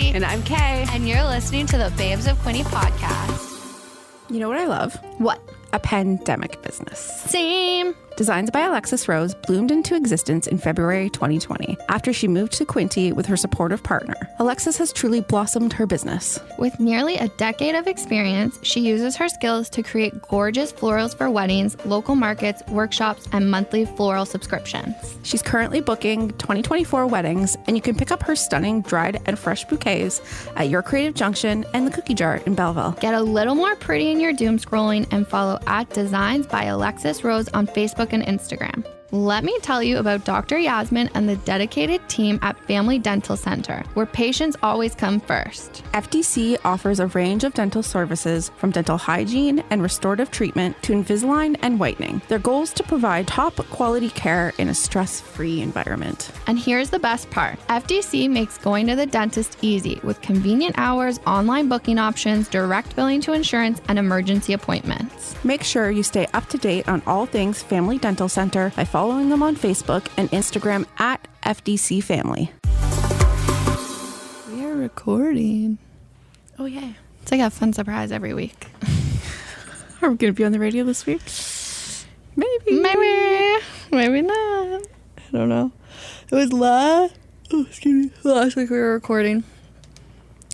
Katie. And I'm Kay. And you're listening to the Babes of Quinte podcast. You know what I love? What? A pandemic business. Same. Designs by Alexis Rose bloomed into existence in February 2020 after she moved to Quinte with her supportive partner. Alexis has truly blossomed her business. With nearly a decade of experience, she uses her skills to create gorgeous florals for weddings, local markets, workshops, and monthly floral subscriptions. She's currently booking 2024 weddings, and you can pick up her stunning dried and fresh bouquets at Your Creative Junction and the Cookie Jar in Belleville. Get a little more pretty in your doom scrolling and follow @Designs by Alexis Rose on Facebook and Instagram. Let me tell you about Dr. Yasmin and the dedicated team at Family Dental Center, where patients always come first. FDC offers a range of dental services from dental hygiene and restorative treatment to Invisalign and whitening. Their goal is to provide top quality care in a stress-free environment. And here's the best part. FDC makes going to the dentist easy with convenient hours, online booking options, direct billing to insurance, and emergency appointments. Make sure you stay up to date on all things Family Dental Center by following them on Facebook and Instagram at FDC Family. We are recording. Oh, yeah. It's like a fun surprise every week. Are we going to be on the radio this week? Maybe. Maybe not. I don't know. It was last week we were recording,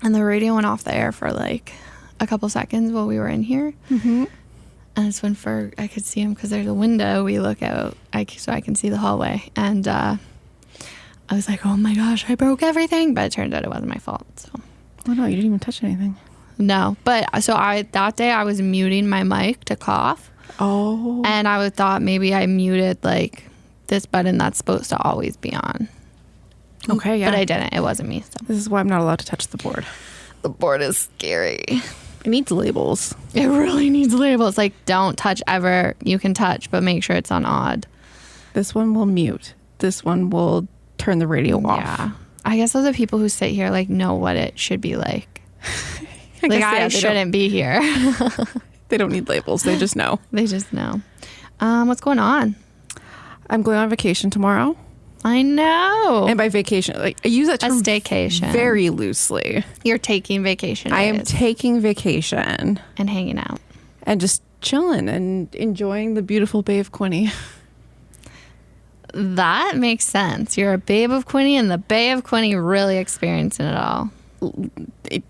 and the radio went off the air for like a couple seconds while we were in here. Mm-hmm. And it's when I could see him because there's a window we look out, so I can see the hallway. And I was like, oh my gosh, I broke everything. But it turned out it wasn't my fault. So. Oh no, you didn't even touch anything. No, but so that day I was muting my mic to cough. Oh. And I thought maybe I muted like this button that's supposed to always be on. Okay, yeah. But I didn't. It wasn't me. So. This is why I'm not allowed to touch the board. The board is scary. It needs labels. It really needs labels. Like, don't touch ever. You can touch, but make sure it's on odd. This one will mute. This one will turn the radio off. Yeah. I guess those are people who sit here like know what it should be like. I shouldn't be here. They don't need labels. They just know. They just know. What's going on? I'm going on vacation tomorrow. I know. And by vacation, like I use that term a staycation very loosely. You're taking vacation. I am taking vacation and hanging out and just chilling and enjoying the beautiful Bay of Quinte. That makes sense. You're a Babe of Quinte, and the Bay of Quinte really experiencing it all.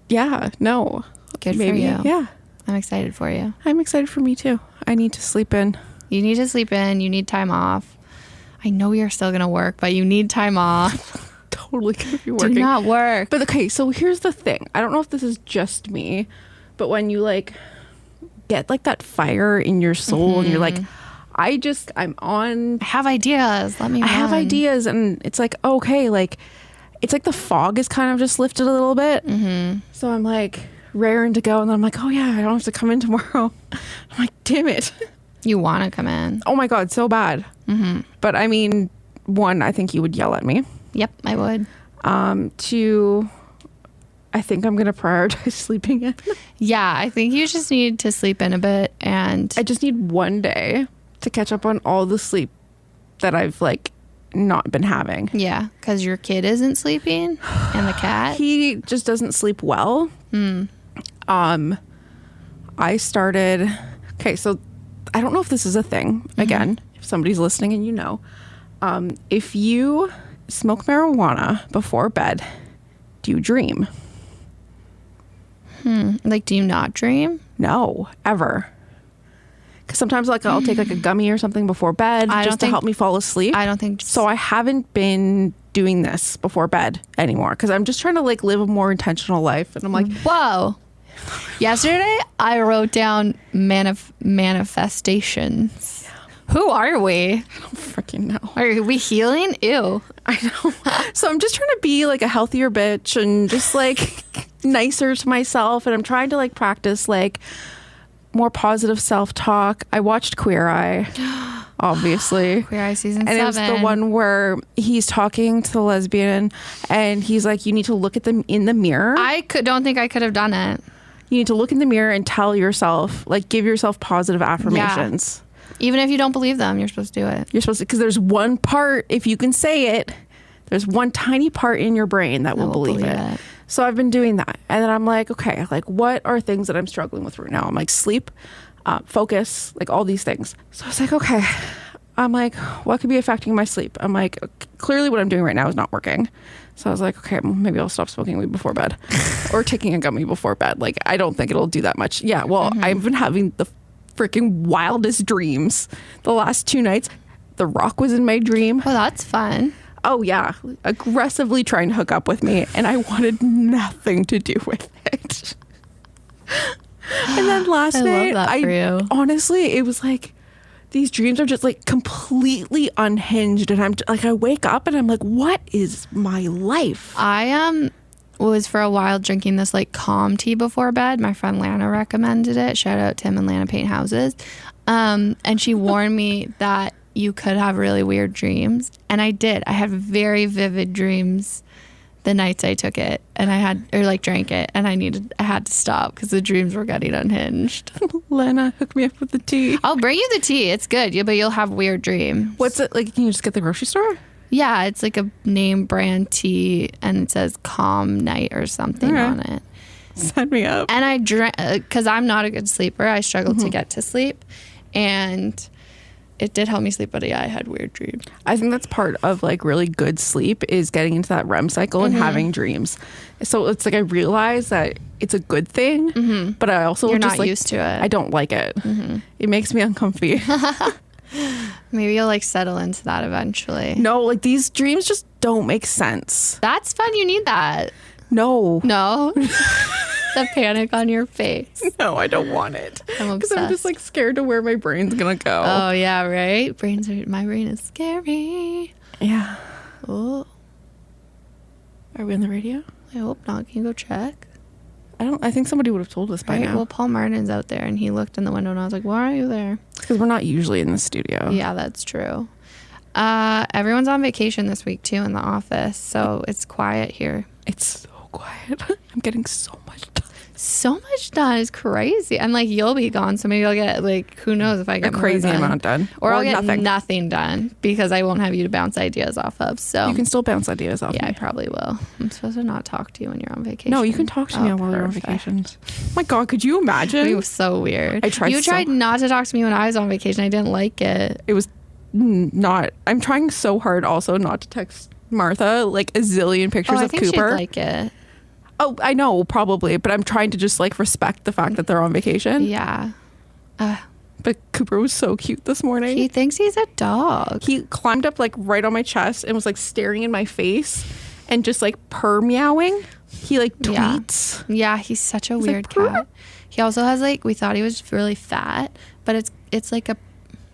Yeah, no. Good for you. Yeah. I'm excited for you. I'm excited for me too. I need to sleep in. You need to sleep in. You need time off. I know you're still going to work, but you need time off. Totally going to be working. Do not work. But okay, so here's the thing. I don't know if this is just me, but when you like get like that fire in your soul and you're like, I have ideas. Let me run. I have ideas. And it's like, okay, like it's like the fog is kind of just lifted a little bit. Mm-hmm. So I'm like raring to go. And then I'm like, oh yeah, I don't have to come in tomorrow. I'm like, damn it. You want to come in. Oh my God, so bad. Mm-hmm. But I mean, one, I think you would yell at me. Yep, I would. Two, I think I'm going to prioritize sleeping in. Yeah, I think you just need to sleep in a bit. And I just need one day to catch up on all the sleep that I've like not been having. Yeah, because your kid isn't sleeping and the cat. He just doesn't sleep well. I started, okay, so I don't know if this is a thing. Again, if somebody's listening and you know, if you smoke marijuana before bed, do you dream? Like, do you not dream? No, ever. Because sometimes like I'll take like a gummy or something before bed just to help me fall asleep. I don't think so. I haven't been doing this before bed anymore because I'm just trying to like live a more intentional life. And I'm like, whoa. Yesterday, I wrote down manifestations. Yeah. Who are we? I don't freaking know. Are we healing? Ew. I know. So I'm just trying to be like a healthier bitch and just like nicer to myself. And I'm trying to like practice like more positive self-talk. I watched Queer Eye, obviously. Queer Eye season 7. And it was the one where he's talking to the lesbian and he's like, you need to look at them in the mirror. Don't think I could have done it. You need to look in the mirror and tell yourself, like, give yourself positive affirmations. Yeah. Even if you don't believe them, you're supposed to do it. You're supposed to, because there's one part, if you can say it, there's one tiny part in your brain that will believe it. So I've been doing that. And then I'm like, okay, like what are things that I'm struggling with right now? I'm like sleep, focus, like all these things. So I was like, okay, I'm like, what could be affecting my sleep? I'm like, clearly what I'm doing right now is not working. So I was like, okay, maybe I'll stop smoking weed before bed or taking a gummy before bed. Like, I don't think it'll do that much. Yeah, well, I've been having the freaking wildest dreams the last 2 nights. The Rock was in my dream. Oh, that's fun. Oh, yeah. Aggressively trying to hook up with me, and I wanted nothing to do with it. And then last night, love that for you. Honestly, it was like, these dreams are just like completely unhinged. And I'm like, I wake up and I'm like, what is my life? I was for a while drinking this like calm tea before bed. My friend Lana recommended it. Shout out Tim and Lana Paint Houses. And she warned me that you could have really weird dreams. And I did. I had very vivid dreams the nights I took it and drank it, and I had to stop because the dreams were getting unhinged. Lana, hook me up with the tea. I'll bring you the tea. It's good, but you'll have weird dreams. What's it like? Can you just get the grocery store? Yeah, it's like a name brand tea, and it says Calm Night or something on it. Sign me up. And I drank, because I'm not a good sleeper. I struggled to get to sleep, and it did help me sleep, but yeah, I had weird dreams. I think that's part of like really good sleep is getting into that REM cycle and having dreams. So it's like I realize that it's a good thing, but I also You're just not like, used to it. I don't like it. It makes me uncomfy. Maybe you'll like settle into that eventually. No, like these dreams just don't make sense. That's fun. You need that. No. No? The panic on your face. No, I don't want it. I'm Because I'm obsessed. just like scared to where my brain's gonna go. Oh, yeah, right? My brain is scary. Yeah. Oh, Are we on the radio? I hope not. Can you go check? I think somebody would have told us by Right? now. Well, Paul Martin's out there, and he looked in the window, and I was like, why are you there? Because we're not usually in the studio. Yeah, that's true. Everyone's on vacation this week, too, in the office, so it's quiet here. It's so quiet. I'm getting so much done. So much done is crazy. And like you'll be gone, so maybe I'll get like who knows if I get A crazy more done. amount done. Or I'll get nothing. nothing done because I won't have you to bounce ideas off of. So You can still bounce ideas off yeah, I me. probably will. I'm supposed to not talk to you when you're on vacation. No, you can talk to me while you're on perfect. vacation. Oh my God, could you imagine? It was so weird. I tried You so- tried not to talk to me when I was on vacation. I didn't like it. It was not. I'm trying so hard also not to text Martha like a zillion pictures I of think Cooper. she'd like it. Oh, I know, probably, but I'm trying to just like respect the fact that they're on vacation. Yeah. But Cooper was so cute this morning. He thinks he's a dog. He climbed up like right on my chest and was like staring in my face and just like purr meowing. He like Yeah. tweets. Yeah, he's such a He's weird like, "Purr." cat. He also has like, we thought he was really fat, but it's like a,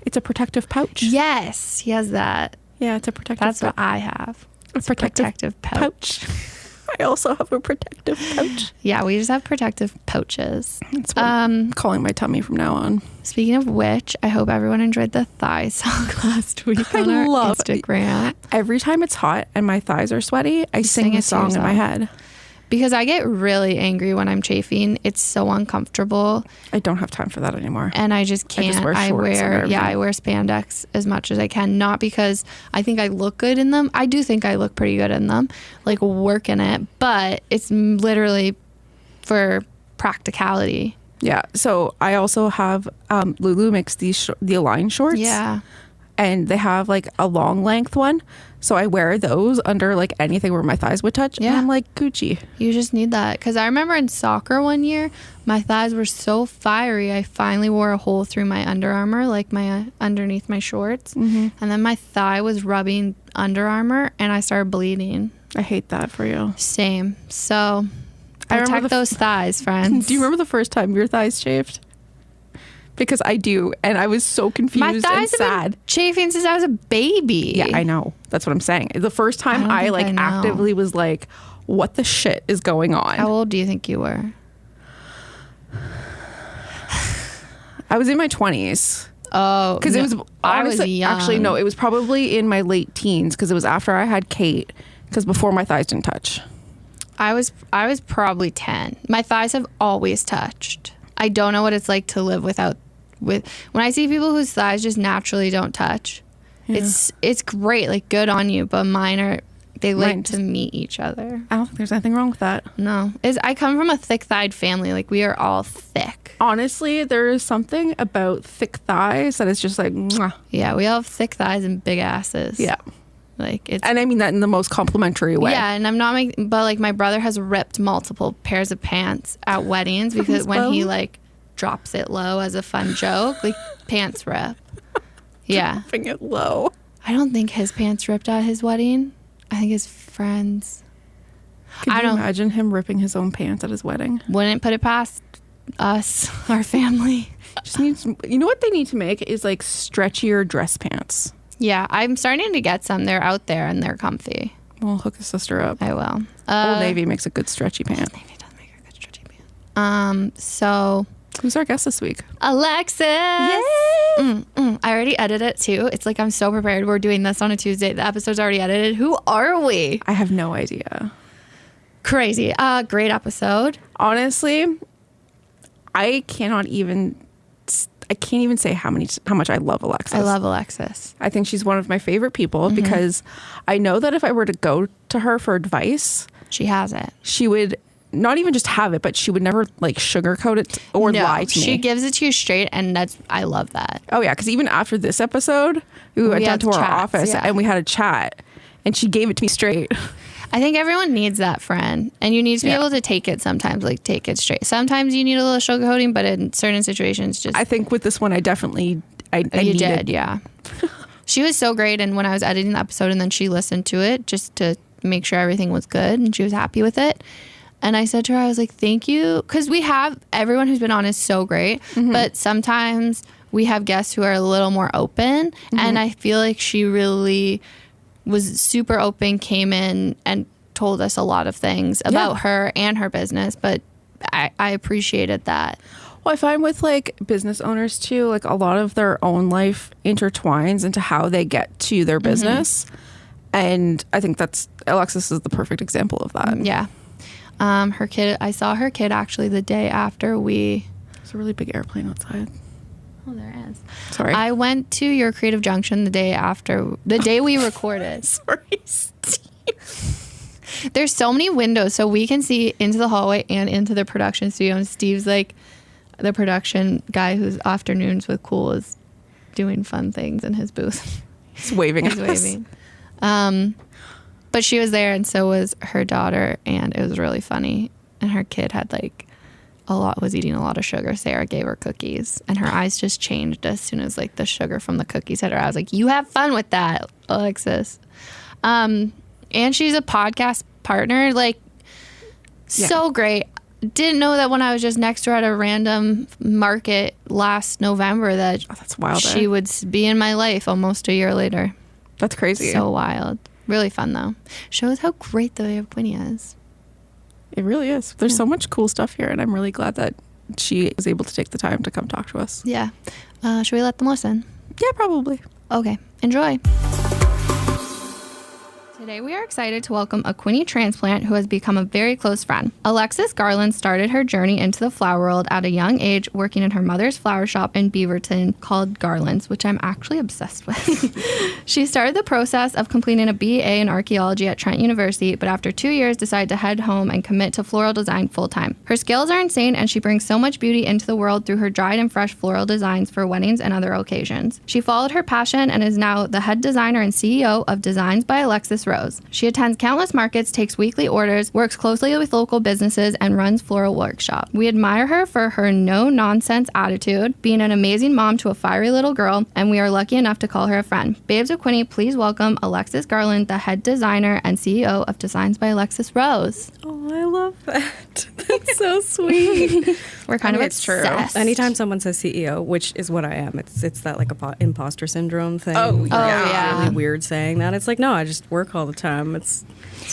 It's a protective pouch. yes, he has that. Yeah, it's a protective That's what pouch. I have. A It's a protective pouch. I also have a protective pouch. Yeah, we just have protective pouches. That's what I'm calling my tummy from now on. Speaking of which, I hope everyone enjoyed the thigh song last week on our love- Instagram. Every time it's hot and my thighs are sweaty, I sing sing it a to song in my yourself. head. Because I get really angry when I'm chafing. It's so uncomfortable, I don't have time for that anymore. and I just I can't. just wear shorts and everything. I wear spandex as much as I can. Not because I think I look good in them. I do think I look pretty good in them, like working it. But it's literally for practicality. Yeah. So I also have Lulu makes the Align shorts. Yeah. And they have like a long length one. So I wear those under like anything where my thighs would touch. Yeah. And I'm like, Gucci. You just need that. Because I remember in soccer one year, my thighs were so fiery, I finally wore a hole through my Under Armour, like my underneath my shorts. And then my thigh was rubbing Under Armour, and I started bleeding. I hate that for you. Same. So I remember protect those thighs, friends. Do you remember the first time your thighs chafed? Because I do. And I was so confused my and thighs have sad. been chafing since I was a baby. Yeah, I know. That's what I'm saying. The first time don't I think like I know. actively was like, what the shit is going on? How old do you think you were? I was in my 20s. Oh, Because it was I was honestly- young. Actually, no, it was probably in my late teens because it was after I had Kate. Because before my thighs didn't touch. I was probably 10. My thighs have always touched. I don't know what it's like to live with when I see people whose thighs just naturally don't touch. Yeah. It's great, like good on you, but mine are They like to meet each other. I don't think there's anything wrong with that. No. I come from a thick-thighed family. Like, we are all thick. Honestly, there is something about thick thighs that is just like, mwah. Yeah, we all have thick thighs and big asses. Yeah. Like, it's... And I mean that in the most complimentary way. Yeah, and I'm not making... But, like, my brother has ripped multiple pairs of pants at weddings because when he, like, drops it low as a fun joke, like, pants rip. Yeah. Dropping it low. I don't think his pants ripped at his wedding. I think his friends. Could you imagine him ripping his own pants at his wedding? Wouldn't put it past us, our family. Just needs, you know what they need to make is like stretchier dress pants. Yeah, I'm starting to get some. They're out there and they're comfy. Well, hook his sister up. I will. Old Navy makes a good stretchy pant. Old Navy does make a good stretchy pant. So... Who's our guest this week? Alexis! Yay! I already edited it too. It's like I'm so prepared. We're doing this on a Tuesday. The episode's already edited. Who are we? I have no idea. Crazy. Great episode. Honestly, I can't even say how much I love Alexis. I love Alexis. I think she's one of my favorite people because I know that if I were to go to her for advice, she has it. She would not even just have it, but she would never like sugarcoat it or lie to me. She gives it to you straight, and I love that. Oh yeah, because even after this episode, we went down to our office and we had a chat, and she gave it to me straight. I think everyone needs that friend, and you need to be able to take it sometimes, like take it straight. Sometimes you need a little sugarcoating, but in certain situations, just... I think with this one, I definitely... I you did, yeah. She was so great, and when I was editing the episode, and then she listened to it just to make sure everything was good, and she was happy with it. And I said to her, I was like, thank you. Because everyone who's been on is so great. But sometimes we have guests who are a little more open. And I feel like she really was super open, came in and told us a lot of things about her and her business. But I appreciated that. Well, I find with like business owners too, like a lot of their own life intertwines into how they get to their business. And I think Alexis is the perfect example of that. Yeah. Her kid, I saw her kid actually the day after There's a really big airplane outside. Oh, there is. Sorry. I went to your Creative Junction the day we recorded. Sorry, Steve. There's so many windows, so we can see into the hallway and into the production studio. And Steve's like the production guy who's afternoons with Cool is doing fun things in his booth. He's waving at us. But she was there, and so was her daughter, and it was really funny. And her kid had was eating a lot of sugar. Sarah gave her cookies, and her eyes just changed as soon as like the sugar from the cookies hit her. I was like, "You have fun with that, Alexis." And she's a podcast partner, so great. Didn't know that when I was just next to her at a random market last November that that's wild. She would be in my life almost a year later. That's crazy. So wild. Really fun, though. Shows how great the Quinte is. It really is. There's so much cool stuff here, and I'm really glad that she was able to take the time to come talk to us. Yeah. Should we let them listen? Yeah, probably. Okay. Enjoy. Today we are excited to welcome a Quinte transplant who has become a very close friend. Alexis Garland started her journey into the flower world at a young age, working in her mother's flower shop in Beaverton called Garlands, which I'm actually obsessed with. She started the process of completing a BA in Archaeology at Trent University, but after 2 years decided to head home and commit to floral design full-time. Her skills are insane, and she brings so much beauty into the world through her dried and fresh floral designs for weddings and other occasions. She followed her passion and is now the head designer and CEO of Designs by Alexis Rose. She attends countless markets, takes weekly orders, works closely with local businesses, and runs floral workshops. We admire her for her no-nonsense attitude, being an amazing mom to a fiery little girl, and we are lucky enough to call her a friend. Babes of Quinte, please welcome Alexis Garland, the head designer and CEO of Designs by Alexis Rose. Oh, I love that. That's so sweet. We're kind of obsessed. True. Anytime someone says CEO, which is what I am, it's that like imposter syndrome thing. Oh, yeah. It's really weird saying that. It's like, no, I just work all the time. It's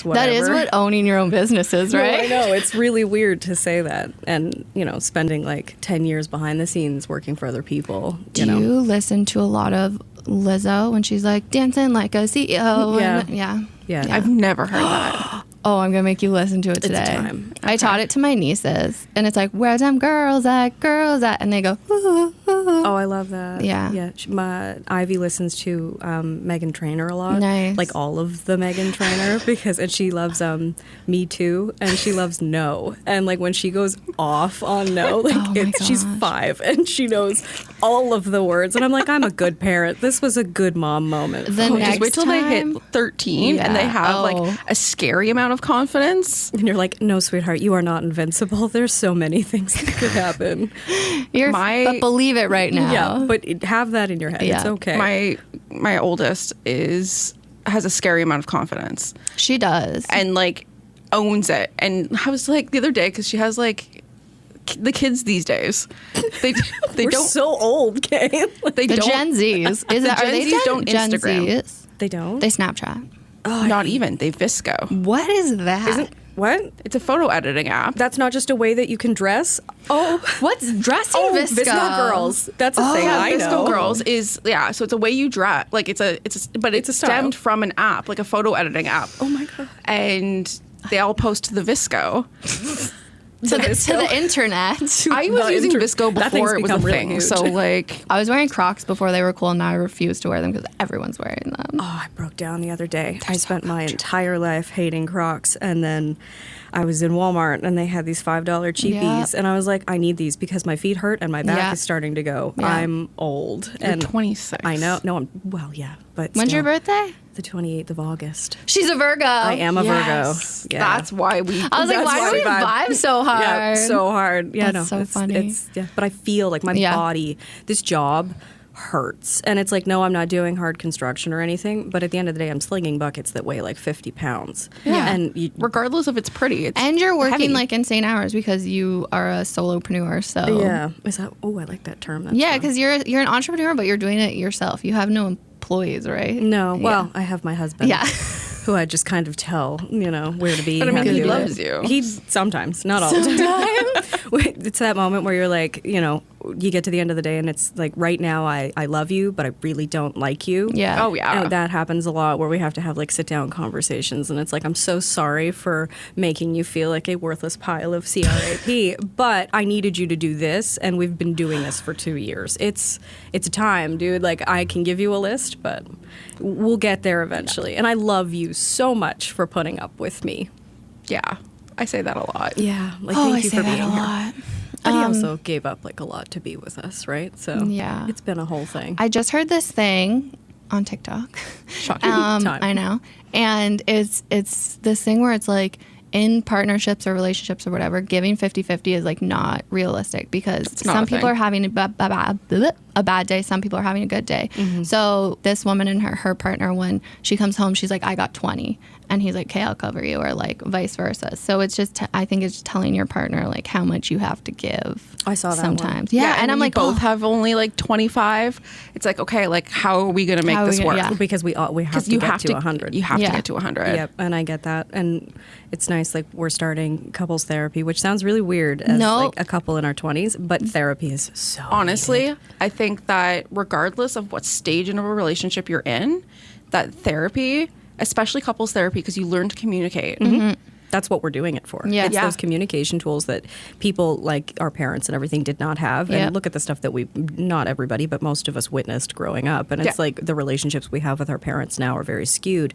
whatever. That is what owning your own business is, right? No, I know. It's really weird to say that. And, spending like 10 years behind the scenes working for other people. Do you listen to a lot of Lizzo when she's like dancing like a CEO? Yeah. I've never heard that. Oh, I'm going to make you listen to it today. It's time. I taught it to my nieces, and it's like, where's them girls at? And they go, ooh, ooh, Oh, I love that. Yeah. Yeah. My Ivy listens to Meghan Trainor a lot. Nice. Like all of the Meghan Trainor and she loves Me Too, and she loves No. And like when she goes off on No, like she's 5 and she knows all of the words. And I'm like, I'm a good parent. This was a good mom moment. The next Just wait till they time- hit 13 and they have like a scary amount of confidence. And you're like, no, sweetheart, you are not invincible. There's so many things that could happen. But believe it right now. Yeah, but have that in your head. Yeah. It's okay. My oldest has a scary amount of confidence She does. and like owns it. And I was like the other day, because she has like the kids these days, they We're don't so old, Kay. they The don't Gen Zs. Are they Zs don't Gen Instagram. Zs? They don't? They Snapchat. not even they Visco. What is that? What? It's a photo editing app. That's not just a way that you can dress? Oh. What's dressing Visco? Visco girls. That's a thing I Visco know. Girls is so it's a way you dress. Like it's a style. stemmed from an app, like a photo editing app. Oh my God. And they all post to the Visco. to the internet. I was using That Visco thing's before it was a become really thing. huge. So like I was wearing Crocs before they were cool, and now I refuse to wear them because everyone's wearing them. Oh, I broke down the other day. I spent my entire life hating Crocs, and then I was in Walmart and they had these $5 cheapies, Yeah. and I was like, I need these because my feet hurt and my back Yeah. is starting to go. Yeah. I'm old. you're And 26. I know. No, but When's still, your birthday? The 28th of August. She's a Virgo. I am a Yes. Virgo. Yeah. That's why we. I was like, That's why do we why vibe so hard? Yeah, so hard. Yeah, That's no, so funny. It's but I feel like my Yeah. body, this job hurts, and it's like, no, I'm not doing hard construction or anything. But at the end of the day, I'm slinging buckets that weigh like 50 pounds. Yeah. And you, regardless if it's pretty, it's And you're working heavy. like insane hours because you are a solopreneur. So yeah, is that? Oh, I like that term. That's yeah, fun. because you're an entrepreneur, but you're doing it yourself. You have no employees, right? No, well, Yeah. I have my husband. Yeah. Who I just kind of tell, where to be. But I mean, how to he do loves it. you. He sometimes, not all the time. It's that moment where you're like, you get to the end of the day and it's like, right now I love you, but I really don't like you. Yeah. Oh yeah. And that happens a lot where we have to have like sit down conversations, and it's like, I'm so sorry for making you feel like a worthless pile of CRAP, but I needed you to do this, and we've been doing this for 2 years. It's a time, dude. Like, I can give you a list, but we'll get there eventually. And I love you so much for putting up with me. Yeah. I say that a lot. Yeah. Like, I thank you say for that being a here. lot. But he also gave up like a lot to be with us, right? So Yeah. it's been a whole thing. I just heard this thing on TikTok. Shocking time. I know. And it's this thing where it's like, in partnerships or relationships or whatever, giving 50-50 is like not realistic because not some a people thing. are having a bad day, some people are having a good day. Mm-hmm. So this woman and her partner, when she comes home, she's like, I got 20. And he's like, okay, I'll cover you, or like vice versa. So it's just, I think it's just telling your partner like how much you have to give. I saw that one. sometimes. Yeah, and I'm when like, you both oh, have only like 25. It's like, okay, like how are we going to make How are we this gonna- work? yeah. Because we have Because to you get have to 100. You have Yeah. to get to 100. Yep, and I get that. And it's nice, like, we're starting couples therapy, which sounds really weird as No. like a couple in our 20s, but therapy is so Honestly, needed. I think that regardless of what stage in a relationship you're in, that therapy, especially couples therapy, because you learn to communicate. That's what we're doing it for. Yeah. It's Yeah. those communication tools that people like our parents and everything did not have. Yeah. And look at the stuff that not everybody, but most of us witnessed growing up. And it's Yeah. like the relationships we have with our parents now are very skewed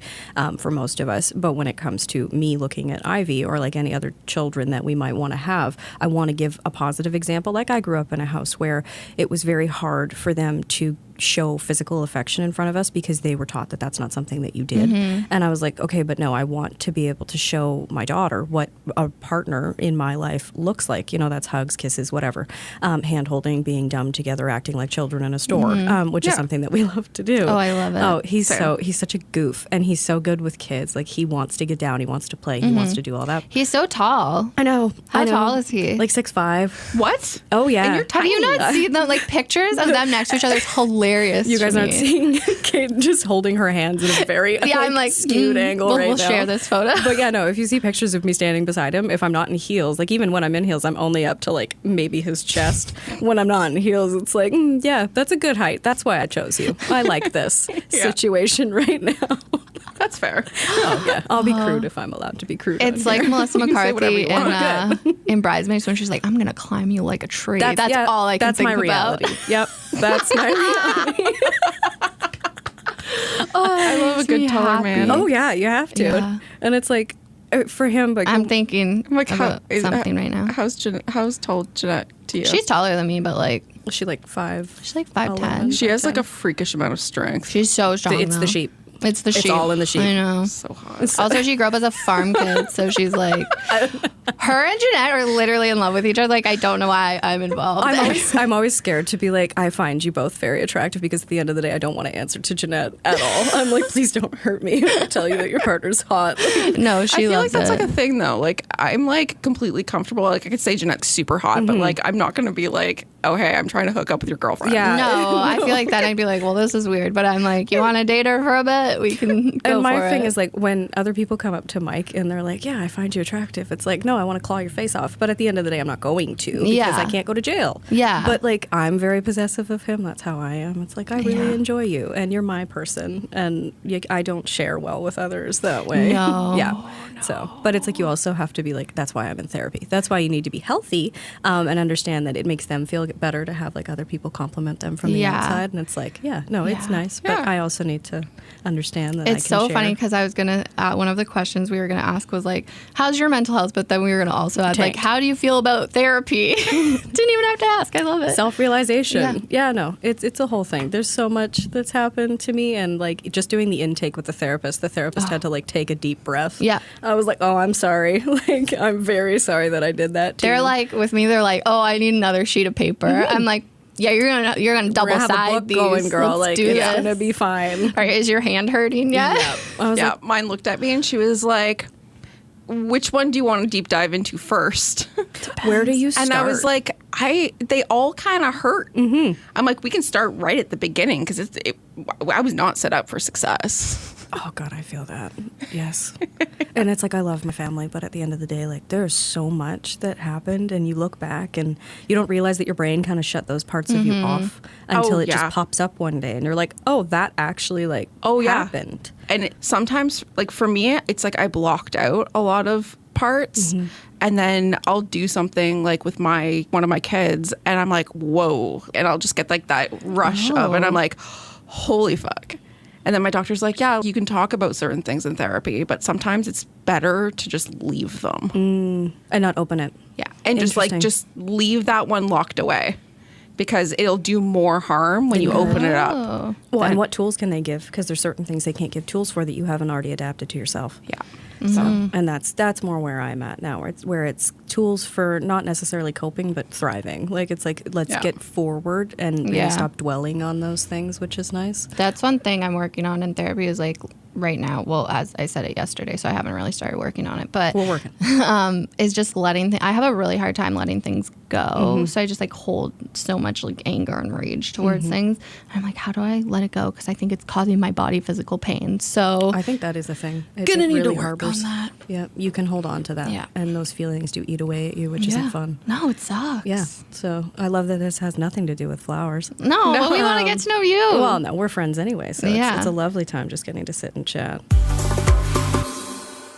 for most of us. But when it comes to me looking at Ivy or like any other children that we might want to have, I want to give a positive example. Like, I grew up in a house where it was very hard for them to show physical affection in front of us because they were taught that that's not something that you did. And I was like, okay, but no, I want to be able to show my daughter what a partner in my life looks like. That's hugs, kisses, whatever, hand holding, being dumb together, acting like children in a store, which is Yeah. something that we love to do. Oh, I love it. Oh, he's Same. he's such a goof, and he's so good with kids. Like, he wants to get down, he wants to play, he wants to do all that. he's so tall. I know. How I know. tall is he? Like 6'5". What? Oh yeah. And you're Have you tiny. not seen them, like pictures of them next to each other? It's hilarious. You to guys aren't me. seeing Kate just holding her hands in a very Yeah, I'm like skewed angle we'll, right we'll now. share this photo. But yeah, no, if you see pictures of me standing beside him, if I'm not in heels, like even when I'm in heels, I'm only up to like maybe his chest. When I'm not in heels, it's like, yeah, that's a good height. That's why I chose you. I like this situation right now. That's fair. Oh, yeah. I'll be crude if I'm allowed to be crude. It's like Melissa can say whatever McCarthy you want. in Bridesmaids when she's like, I'm going to climb you like a tree. That's yeah, all I can that's think my about. reality. Yep. That's my reality. I love a good taller man. Oh, yeah. You have to. Yeah. And it's like, for him, like, I'm thinking Like about something right now. How's tall Jeanette to you? She's taller than me, but like, is she like 5? she's like 5'10". 11. She has like a freakish amount of strength. She's so strong. It's though. the sheep. It's the sheep. It's all in the sheep. I know. So hot. Also, she grew up as a farm kid, so she's like, her and Jeanette are literally in love with each other. Like, I don't know why I'm involved. I'm always scared to be like, I find you both very attractive, because at the end of the day, I don't want to answer to Jeanette at all. I'm like, please don't hurt me. I'll tell you that your partner's hot. No, I she feel like loves that's it. like a thing though. Like I'm like completely comfortable. Like I could say Jeanette's super hot, but like I'm not gonna be like, oh hey, I'm trying to hook up with your girlfriend. Yeah. No, I feel like then I'd be like, well, this is weird. But I'm like, you want to date her for a bit? We can go And my for thing it. is like, when other people come up to Mike and they're like, yeah, I find you attractive. It's like, no, I want to claw your face off. But at the end of the day, I'm not going to, because Yeah. I can't go to jail. Yeah. But like, I'm very possessive of him. That's how I am. It's like, I really Yeah. enjoy you and you're my person. And I don't share well with others that way. No. Yeah. So, but it's like, you also have to be like, that's why I'm in therapy. That's why you need to be healthy, and understand that it makes them feel better to have like other people compliment them from the Yeah. outside. And it's like, yeah, no, it's Yeah. nice. But Yeah. I also need to understand that It's I can so share. funny because I was gonna one of the questions we were gonna ask was like, how's your mental health? But then we were gonna also add like, Tanked. how do you feel about therapy? Didn't even have to ask. I love it. Self-realization. Yeah, no, it's a whole thing. There's so much that's happened to me, and like just doing the intake with the therapist had to like take a deep breath. Yeah. I was like, oh, I'm sorry. Like, I'm very sorry that I did that to They're you. like with me. They're like, oh, I need another sheet of paper. I'm like, yeah, you're gonna We're double gonna have a side book these. going, girl. Let's Like, do it's this. gonna be fine. All right, is your hand hurting yet? I was Yeah, like, mine looked at me and she was like, which one do you want to deep dive into first? where do you start? And I was like, they all kind of hurt. Mm-hmm. I'm like, we can start right at the beginning because I was not set up for success. oh God, I feel that. Yes. And it's like, I love my family, but at the end of the day, like, there's so much that happened, and you look back and you don't realize that your brain kind of shut those parts of you off until it yeah. just pops up one day, and you're like, oh, that actually like happened. And sometimes, like for me, it's like I blocked out a lot of parts, and then I'll do something like with one of my kids, and I'm like, whoa, and I'll just get like that rush of, and I'm like, holy fuck. And then my doctor's like, yeah, you can talk about certain things in therapy, but sometimes it's better to just leave them. And not open it. Yeah. And just leave that one locked away, because it'll do more harm when you open it up. Well, and what tools can they give? Because there's certain things they can't give tools for that you haven't already adapted to yourself. Yeah. So, and that's more where I'm at now, where it's tools for not necessarily coping, but thriving. Like, it's like, let's get forward and maybe stop dwelling on those things, which is nice. That's one thing I'm working on in therapy is like right now. Well, as I said it yesterday, so I haven't really started working on it. But We're working. is just letting. I have a really hard time letting things go. So I just like hold so much like anger and rage towards things. And I'm like, how do I let it go? Because I think it's causing my body physical pain. So I think that is a thing. Gonna need to really work harbors. on that. Yeah, you can hold on to that. Yeah. And those feelings do eat away at you, which isn't fun. No, it sucks. Yeah. So I love that this has nothing to do with flowers. No, but we want to get to know you. Well, no, we're friends anyway, so Yeah. it's a lovely time just getting to sit and chat.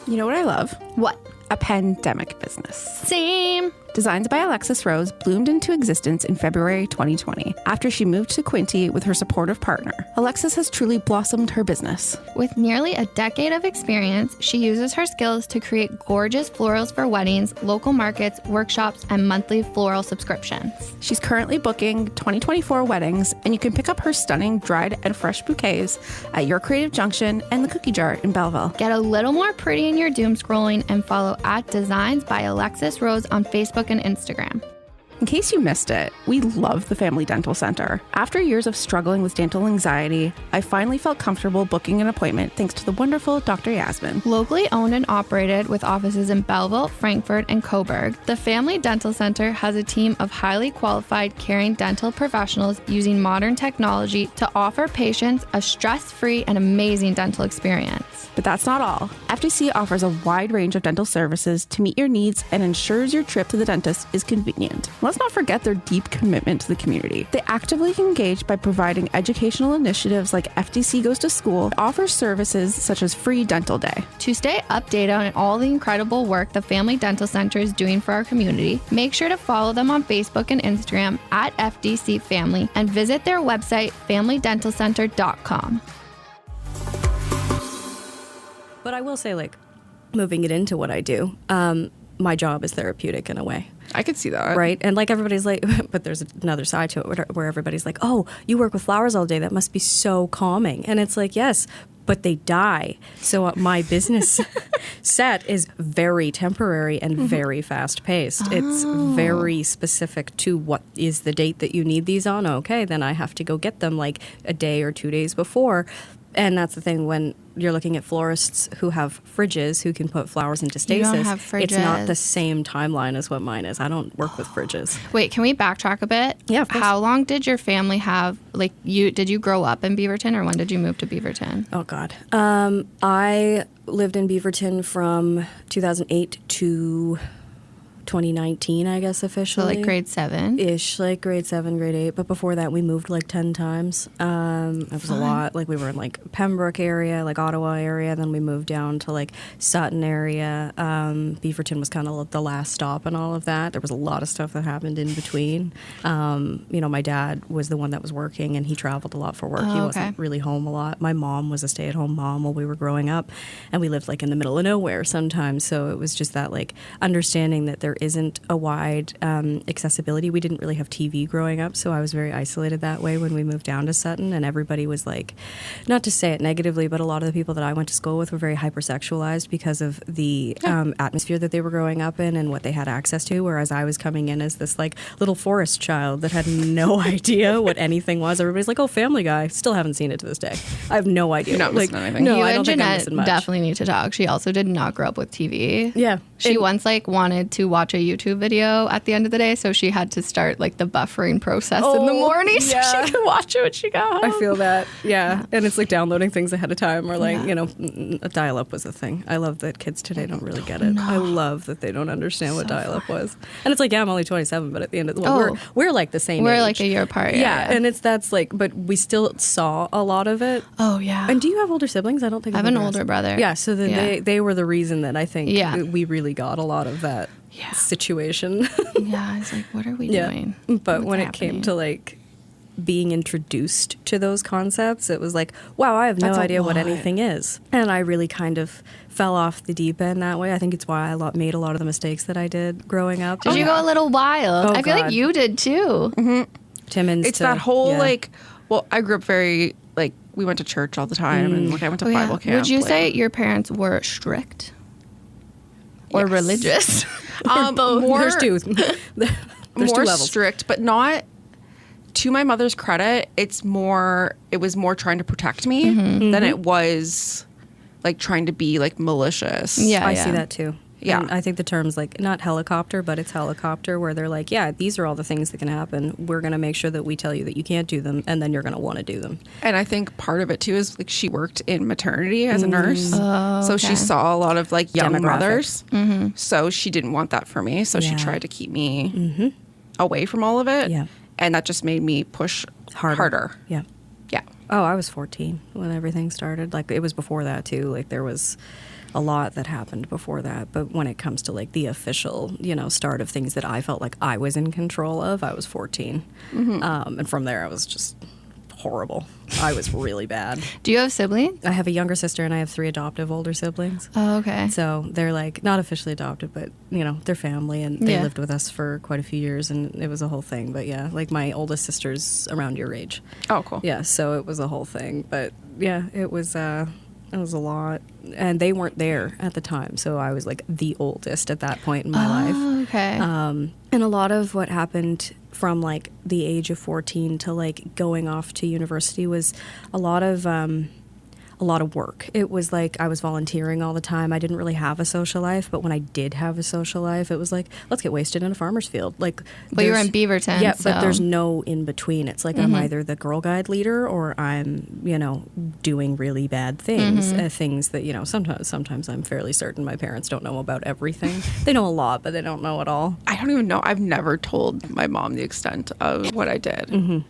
You know what I love? What? A pandemic business. Same. Designs by Alexis Rose bloomed into existence in February 2020 after she moved to Quinte with her supportive partner. Alexis has truly blossomed her business. With nearly a decade of experience, she uses her skills to create gorgeous florals for weddings, local markets, workshops, and monthly floral subscriptions. She's currently booking 2024 weddings, and you can pick up her stunning dried and fresh bouquets at Your Creative Junction and the Cookie Jar in Belleville. Get a little more pretty in your doom scrolling and follow @Designs by Alexis Rose on Facebook and Instagram. In case you missed it, we love the Family Dental Center. After years of struggling with dental anxiety, I finally felt comfortable booking an appointment thanks to the wonderful Dr. Yasmin. Locally owned and operated with offices in Belleville, Frankfurt, and Coburg, the Family Dental Center has a team of highly qualified, caring dental professionals using modern technology to offer patients a stress-free and amazing dental experience. But that's not all. FDC offers a wide range of dental services to meet your needs and ensures your trip to the dentist is convenient. let's not forget their deep commitment to the community. They actively engage by providing educational initiatives like FDC Goes to School, offers services such as free dental day. To stay updated on all the incredible work the Family Dental Center is doing for our community, make sure to follow them on Facebook and Instagram at FDC Family and visit their website, familydentalcenter.com. But I will say, like, moving it into what I do, my job is therapeutic in a way. I could see that. Right? And like everybody's like, but there's another side to it where everybody's like, oh, you work with flowers all day. That must be so calming. And it's like, yes, but they die. So my business set is very temporary and very fast paced. Oh. It's very specific to what is the date that you need these on. Okay, then I have to go get them like a day or 2 days before. And that's the thing when you're looking at florists who have fridges who can put flowers into stasis. You don't have fridges. It's not the same timeline as what mine is. I don't work with fridges. Wait, can we backtrack a bit? Yeah, of course. How long did your family have, like, did you grow up in Beaverton, or when did you move to Beaverton? Oh, God. I lived in Beaverton from 2008 to 2019, I guess, officially. So like grade 7? Ish, like grade 7, grade 8. But before that, we moved like 10 times. It was a lot. Like we were in like Pembroke area, like Ottawa area. Then we moved down to like Sutton area. Beaverton was kind of the last stop and all of that. There was a lot of stuff that happened in between. You know, my dad was the one that was working and he traveled a lot for work. He wasn't really home a lot. My mom was a stay-at-home mom while we were growing up. And we lived like in the middle of nowhere sometimes. So it was just that like understanding that there isn't a wide accessibility. We didn't really have TV growing up, so I was very isolated that way when we moved down to Sutton, and everybody was like, not to say it negatively, but a lot of the people that I went to school with were very hypersexualized because of the atmosphere that they were growing up in and what they had access to, whereas I was coming in as this like little forest child that had no idea what anything was. Everybody's like, oh, Family Guy. Still haven't seen it to this day. I have no idea. You're not missing anything. No, you I and don't think I'm Jeanette missing much. definitely need to talk. She also did not grow up with TV. Yeah. She once like wanted to watch a YouTube video at the end of the day, so she had to start like the buffering process in the morning so she could watch it when she got home. I feel that, yeah. And it's like downloading things ahead of time, or like, you know, a dial-up was a thing. I love that kids today don't really get it. No. I love that they don't understand what dial-up was. And it's like, yeah, I'm only 27, but at the end of the we're like the same We're age. like a year apart. Yeah, and that's like, but we still saw a lot of it. Oh, yeah. And do you have older siblings? I don't think I have an older brother. Yeah, so they were the reason that I think we really got a lot of that situation. Yeah, I was like, what are we doing? But when it came to like being introduced to those concepts, it was like, wow, I have no idea what anything is. And I really kind of fell off the deep end that way. I think it's why I made a lot of the mistakes that I did growing up. Did you go a little wild? I feel like you did too. Mm-hmm. Timmins. It's that whole like, well, I grew up very like, we went to church all the time and like I went to Bible camp. Would you say your parents were strict? Or religious? Both. There's two. There's more two levels. strict, but not. To my mother's credit, it was more trying to protect me than it was like trying to be like malicious. Yeah, I see that too. Yeah. And I think the term's like not helicopter, but it's helicopter, where they're like, yeah, these are all the things that can happen. We're going to make sure that we tell you that you can't do them, and then you're going to want to do them. And I think part of it too is like she worked in maternity as a nurse. So she saw a lot of like young mothers. So she didn't want that for me. So she tried to keep me away from all of it. Yeah. And that just made me push harder. Yeah. Yeah. Oh, I was 14 when everything started. Like, it was before that, too. Like, there was a lot that happened before that. But when it comes to, like, the official, you know, start of things that I felt like I was in control of, I was 14. And from there, I was just horrible. I was really bad. Do you have siblings? I have a younger sister, and I have 3 adoptive older siblings. Oh, okay. So they're, like, not officially adopted, but, you know, they're family, and they lived with us for quite a few years, and it was a whole thing. But, yeah, like, my oldest sister's around your age. Oh, cool. Yeah, so it was a whole thing. But, yeah, it was a lot. And they weren't there at the time, so I was, like, the oldest at that point in my life. Oh, okay. And a lot of what happened from, like, the age of 14 to, like, going off to university was a lot of a lot of work. It was like I was volunteering all the time. I didn't really have a social life, but when I did have a social life, it was like, let's get wasted in a farmer's field. Like, Well, you were in Beaverton. yeah, so. but there's no in between. It's like I'm either the Girl Guide leader or I'm, you know, doing really bad things, things that, you know, sometimes I'm fairly certain my parents don't know about everything. They know a lot, but they don't know it all. I don't even know. I've never told my mom the extent of what I did.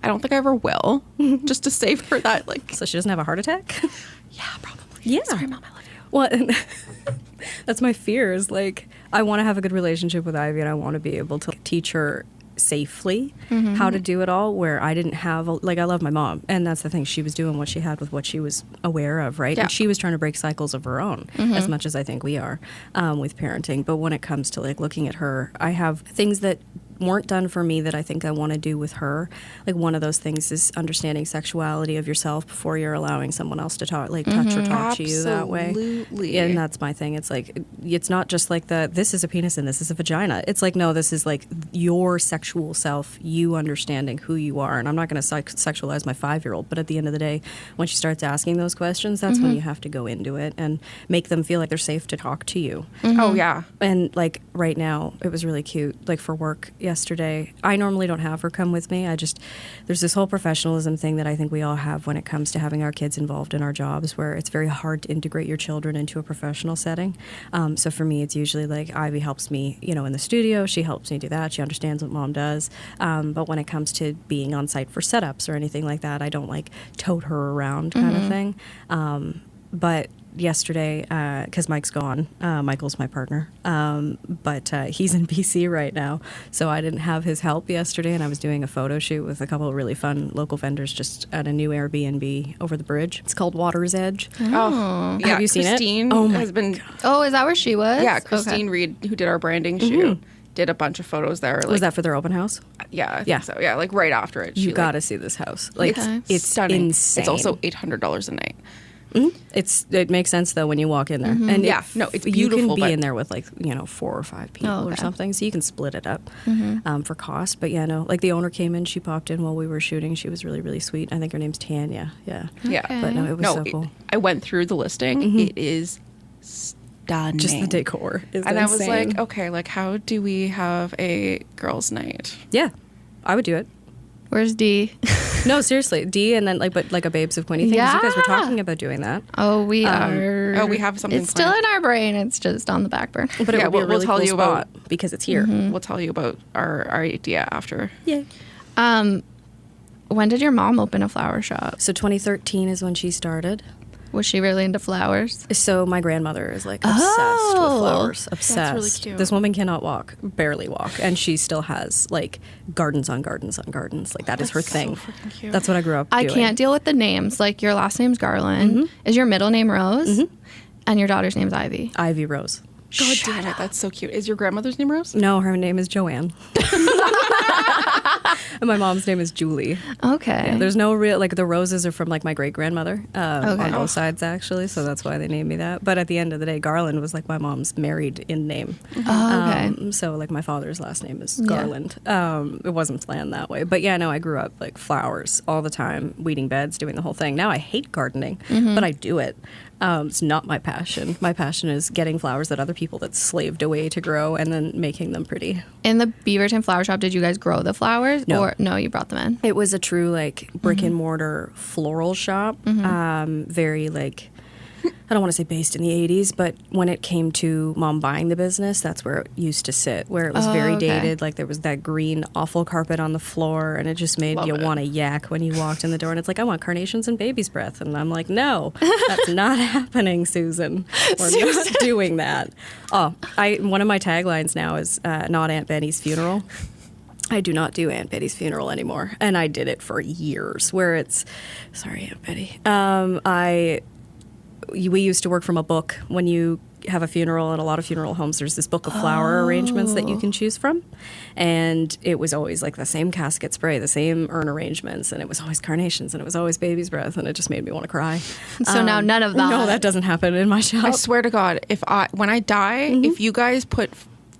I don't think I ever will, just to save her that, like... So she doesn't have a heart attack? Yeah, probably. Yeah. Sorry, Mom, I love you. Well, and that's my fear is, like, I want to have a good relationship with Ivy and I want to be able to teach her safely how to do it all, where I didn't have, I love my mom, and that's the thing. She was doing what she had with what she was aware of, right? Yeah. And she was trying to break cycles of her own as much as I think we are with parenting. But when it comes to, like, looking at her, I have things that weren't done for me that I think I want to do with her. Like, one of those things is understanding sexuality of yourself before you're allowing someone else to touch or talk to you that way. Absolutely. And that's my thing. It's like, it's not just like this is a penis and this is a vagina. It's like, no, this is like your sexual self, you understanding who you are. And I'm not going to sexualize my 5-year-old, but at the end of the day, when she starts asking those questions, that's when you have to go into it and make them feel like they're safe to talk to you. Oh, yeah. And like right now, it was really cute. Like for work yesterday, I normally don't have her come with me. There's this whole professionalism thing that I think we all have when it comes to having our kids involved in our jobs, where it's very hard to integrate your children into a professional setting. So for me, it's usually like Ivy helps me, you know, in the studio. She helps me do that. She understands what mom does. But when it comes to being on site for setups or anything like that, I don't like tote her around kind of thing. But yesterday, because Mike's gone, Michael's my partner, but he's in BC right now, so I didn't have his help yesterday, and I was doing a photo shoot with a couple of really fun local vendors just at a new Airbnb over the bridge. It's called Water's Edge. Oh, yeah. Have you seen Christine it? Oh, has been... Oh, is that where she was? Yeah, Christine Reed, who did our branding shoot, did a bunch of photos there. Like, Was that for their open house? Yeah, I think so. Yeah, like right after it. You got to see this house. Like, it's stunning. insane. It's also $800 a night. It makes sense though when you walk in there, and it's beautiful. You can be but in there with 4 or 5 people or something, so you can split it up for cost. But like the owner came in, she popped in while we were shooting. She was really, really sweet. I think her name's Tanya. Yeah, but no, it was so cool. I went through the listing. It is stunning. Just the decor is and insane. I was like, okay, like how do we have a girls' night? Yeah, I would do it. Where's D? No, seriously, D, and then but a Babes of Quinte thing. 'Cause you guys were talking about doing that. Oh, we are. Oh, we have something. It's still in our brain. It's just on the back burner. But it would be a really tell cool you spot about because it's here. We'll tell you about our idea after. Yeah. When did your mom open a flower shop? So 2013 is when she started. Was she really into flowers? So my grandmother is like obsessed with flowers. Obsessed. That's really cute. This woman cannot walk, barely walk, and she still has like gardens on gardens on gardens. Like that is her thing. So freaking cute. That's what I grew up I doing. can't deal with the names. Like your last name's Garland. Is your middle name Rose? And your daughter's name's Ivy. Ivy Rose. God damn it, that's so cute. Is your grandmother's name Rose? No, her name is Joanne. And my mom's name is Julie. Okay. Yeah, there's no real, like the Roses are from like my great grandmother on Okay. both sides actually, so that's why they named me that. But at the end of the day, Garland was like my mom's married in name. Oh, okay. So like my father's last name is Garland. It wasn't planned that way, but yeah, no, I grew up like flowers all the time, weeding beds, doing the whole thing. Now I hate gardening, but I do it. It's not my passion. My passion is getting flowers that other people that slaved away to grow and then making them pretty. In the Beaverton flower shop, did you guys grow the flowers? No. Or no, you brought them in? It was a true like brick and mortar floral shop. Very like, I don't want to say based in the 80s, but when it came to mom buying the business, that's where it used to sit, where it was very dated. Like there was that green awful carpet on the floor, and it just made you want to yak when you walked in the door. And it's like, I want carnations and baby's breath. And I'm like, no, that's not happening, Susan. We're not doing that. One of my taglines now is not Aunt Betty's funeral. I do not do Aunt Betty's funeral anymore. And I did it for years, where it's, sorry, Aunt Betty. We used to work from a book. When you have a funeral at a lot of funeral homes, there's this book of flower arrangements that you can choose from. And it was always like the same casket spray, the same urn arrangements, and it was always carnations, and it was always baby's breath, and it just made me want to cry. So now none of that. No, that doesn't happen in my shop. I swear to God, when I die, if you guys put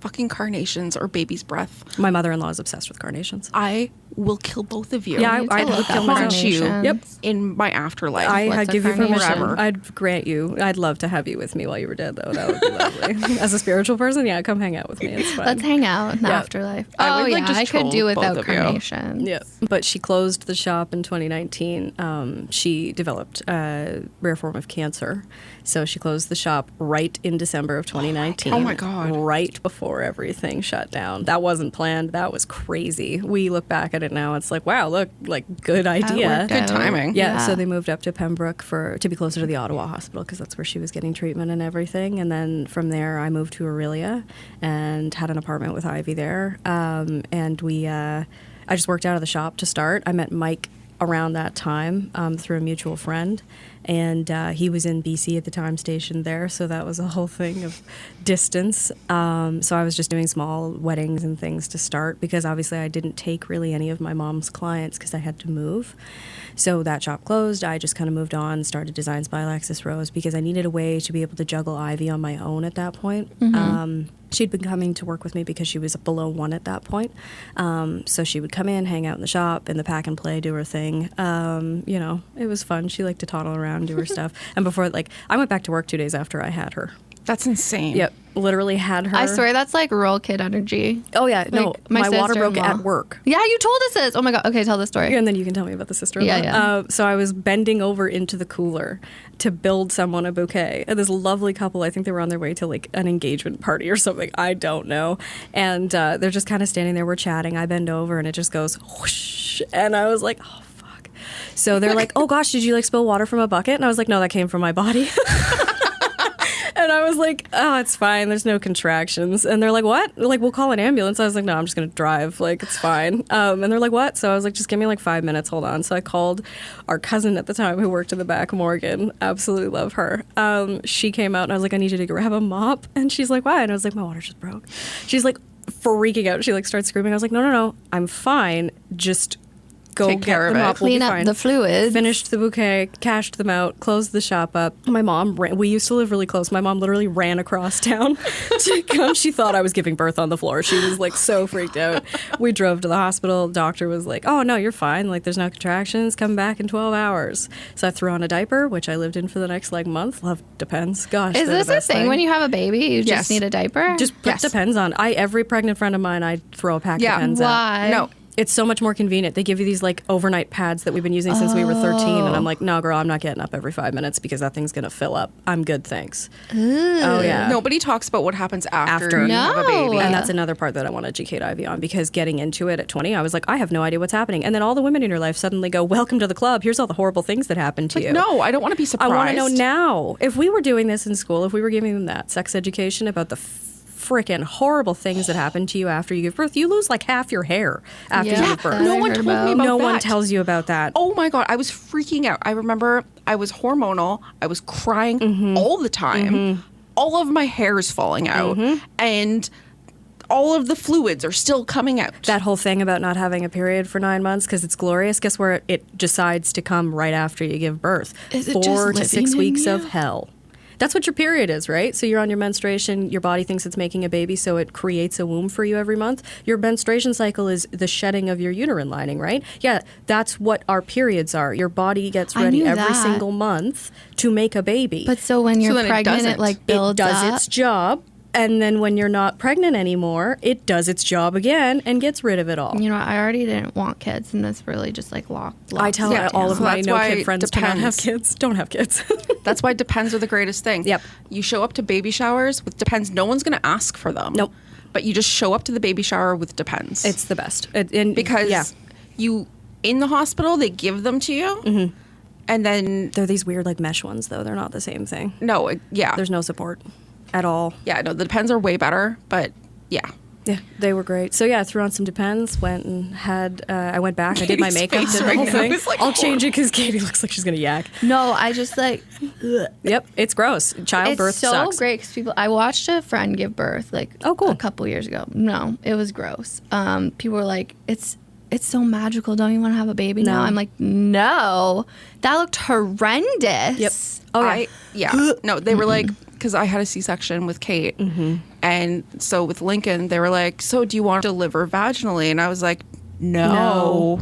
fucking carnations or baby's breath. My mother-in-law is obsessed with carnations. I will kill both of you. Yeah, I look would up kill myself. haunt you carnations. in my afterlife. I'd a give you carnation? permission. Forever. I'd grant you. I'd love to have you with me while you were dead, though. That would be lovely. As a spiritual person, yeah, come hang out with me. It's fine. Let's hang out in the Yeah. afterlife. I Oh, would, like, yeah, just I could do troll both without of you. carnations. Yeah, but she closed the shop in 2019. She developed a rare form of cancer, so she closed the shop right in December of 2019. Oh my God. Right before everything shut down. That wasn't planned. That was crazy. We look back at it now. It's like, wow, look, like good idea. worked Good out. timing. Yeah, so they moved up to Pembroke to be closer to the Ottawa hospital because that's where she was getting treatment and everything. And then from there, I moved to Aurelia and had an apartment with Ivy there. And I just worked out of the shop to start. I met Mike around that time through a mutual friend. And he was in BC at the time, stationed there. So that was a whole thing of distance. So I was just doing small weddings and things to start because obviously I didn't take really any of my mom's clients because I had to move. So that shop closed. I just kind of moved on, started Designs by Alexis Rose because I needed a way to be able to juggle Ivy on my own at that point. She'd been coming to work with me because she was below 1 at that point. So she would come in, hang out in the shop, in the pack and play, do her thing. You know, it was fun. She liked to toddle around, do her stuff. And before, like, I went back to work 2 days after I had her. That's insane. Yep, literally had her. I swear that's like rural kid energy. Oh, yeah, no, Like, my water broke sister-in-law. at work. Yeah, you told us this. Oh my God. Okay, tell the story. And then you can tell me about the sister-in-law. Yeah. So I was bending over into the cooler to build someone a bouquet. And this lovely couple, I think they were on their way to like an engagement party or something. I don't know. And they're just kind of standing there. We're chatting. I bend over and it just goes whoosh. And I was like, oh, fuck. So they're like, oh, gosh, did you like spill water from a bucket? And I was like, no, that came from my body. And I was like, oh, it's fine. There's no contractions. And they're like, what? They're like, we'll call an ambulance. I was like, no, I'm just going to drive. Like, it's fine. And they're like, what? So I was like, just give me like 5 minutes. Hold on. So I called our cousin at the time who worked in the back, Morgan. Absolutely love her. She came out and I was like, I need you to grab a mop. And she's like, why? And I was like, my water just broke. She's like freaking out. She like starts screaming. I was like, no, I'm fine. Just go Take care get of the it. mop. We'll Clean be up fine. the fluids. Finished the bouquet, cashed them out, closed the shop up. My mom we used to live really close. My mom literally ran across town to come. She thought I was giving birth on the floor. She was like so freaked out. We drove to the hospital. Doctor was like, oh, no, you're fine. Like, there's no contractions. Come back in 12 hours. So I threw on a diaper, which I lived in for the next like month. Love Depends. Gosh, Is they're this the a best thing when you have a baby? You Yes. just need a diaper? Just put Yes. Depends on. Every pregnant friend of mine, I throw a pack Yeah. of Depends at. Why? No. It's so much more convenient. They give you these like overnight pads that we've been using since we were 13. And I'm like, no, girl, I'm not getting up every 5 minutes because that thing's going to fill up. I'm good, thanks. Oh, yeah. Nobody talks about what happens after After. you have a baby. No. And that's another part that I want to educate Ivy on because getting into it at 20, I was like, I have no idea what's happening. And then all the women in your life suddenly go, welcome to the club. Here's all the horrible things that happened to you. No, I don't want to be I surprised. want to know now. If we were doing this in school, if we were giving them that sex education about the freaking horrible things that happen to you after you give birth, you lose like half your hair after Yeah, you give birth. that No I one heard told me about. about No one that. tells you about that. Oh my God, I was freaking out. I remember I was hormonal. I was crying all the time. All of my hair is falling out. And all of the fluids are still coming out. That whole thing about not having a period for 9 months because it's glorious. Guess where it decides to come right after you give birth? Is it 4 just to 6 living in weeks you? of hell. That's what your period is, right? So you're on your menstruation, your body thinks it's making a baby, so it creates a womb for you every month. Your menstruation cycle is the shedding of your uterine lining, right? Yeah, that's what our periods are. Your body gets I ready knew every that. single month to make a baby. But so when you're then it pregnant, it doesn't. like it builds does up. its job. And then when you're not pregnant anymore, it does its job again and gets rid of it all. You know, I already didn't want kids, and this really just like locked. I tell Yeah, all of so my that's no-kid why friends to not have Depends. kids. Don't have kids. That's why Depends are the greatest thing. Yep. You show up to baby showers with Depends. No one's going to ask for them. Nope. But you just show up to the baby shower with Depends. It's the best. And because yeah. you, in the hospital, they give them to you. And then, They're these weird like mesh ones though. They're not the same thing. no, yeah. There's no support at all. Yeah, no, the Depends are way better. But yeah. Yeah, they were great. So yeah, I threw on some Depends, went and had, I went back, I did my Katie's makeup, face did the right whole now thing. is like I'll change it because Katie looks like she's going to yak. No, I just like Yep, it's gross. Childbirth it's so sucks. great because people. I watched a friend give birth like Oh, cool. a couple years ago. No, it was gross. People were like, it's so magical. Don't you want to have a baby now? No. I'm like, no, that looked horrendous. Yep. Oh, yeah. No, they were like, because I had a C-section with Kate, And so with Lincoln, they were like, so do you want to deliver vaginally? And I was like, no.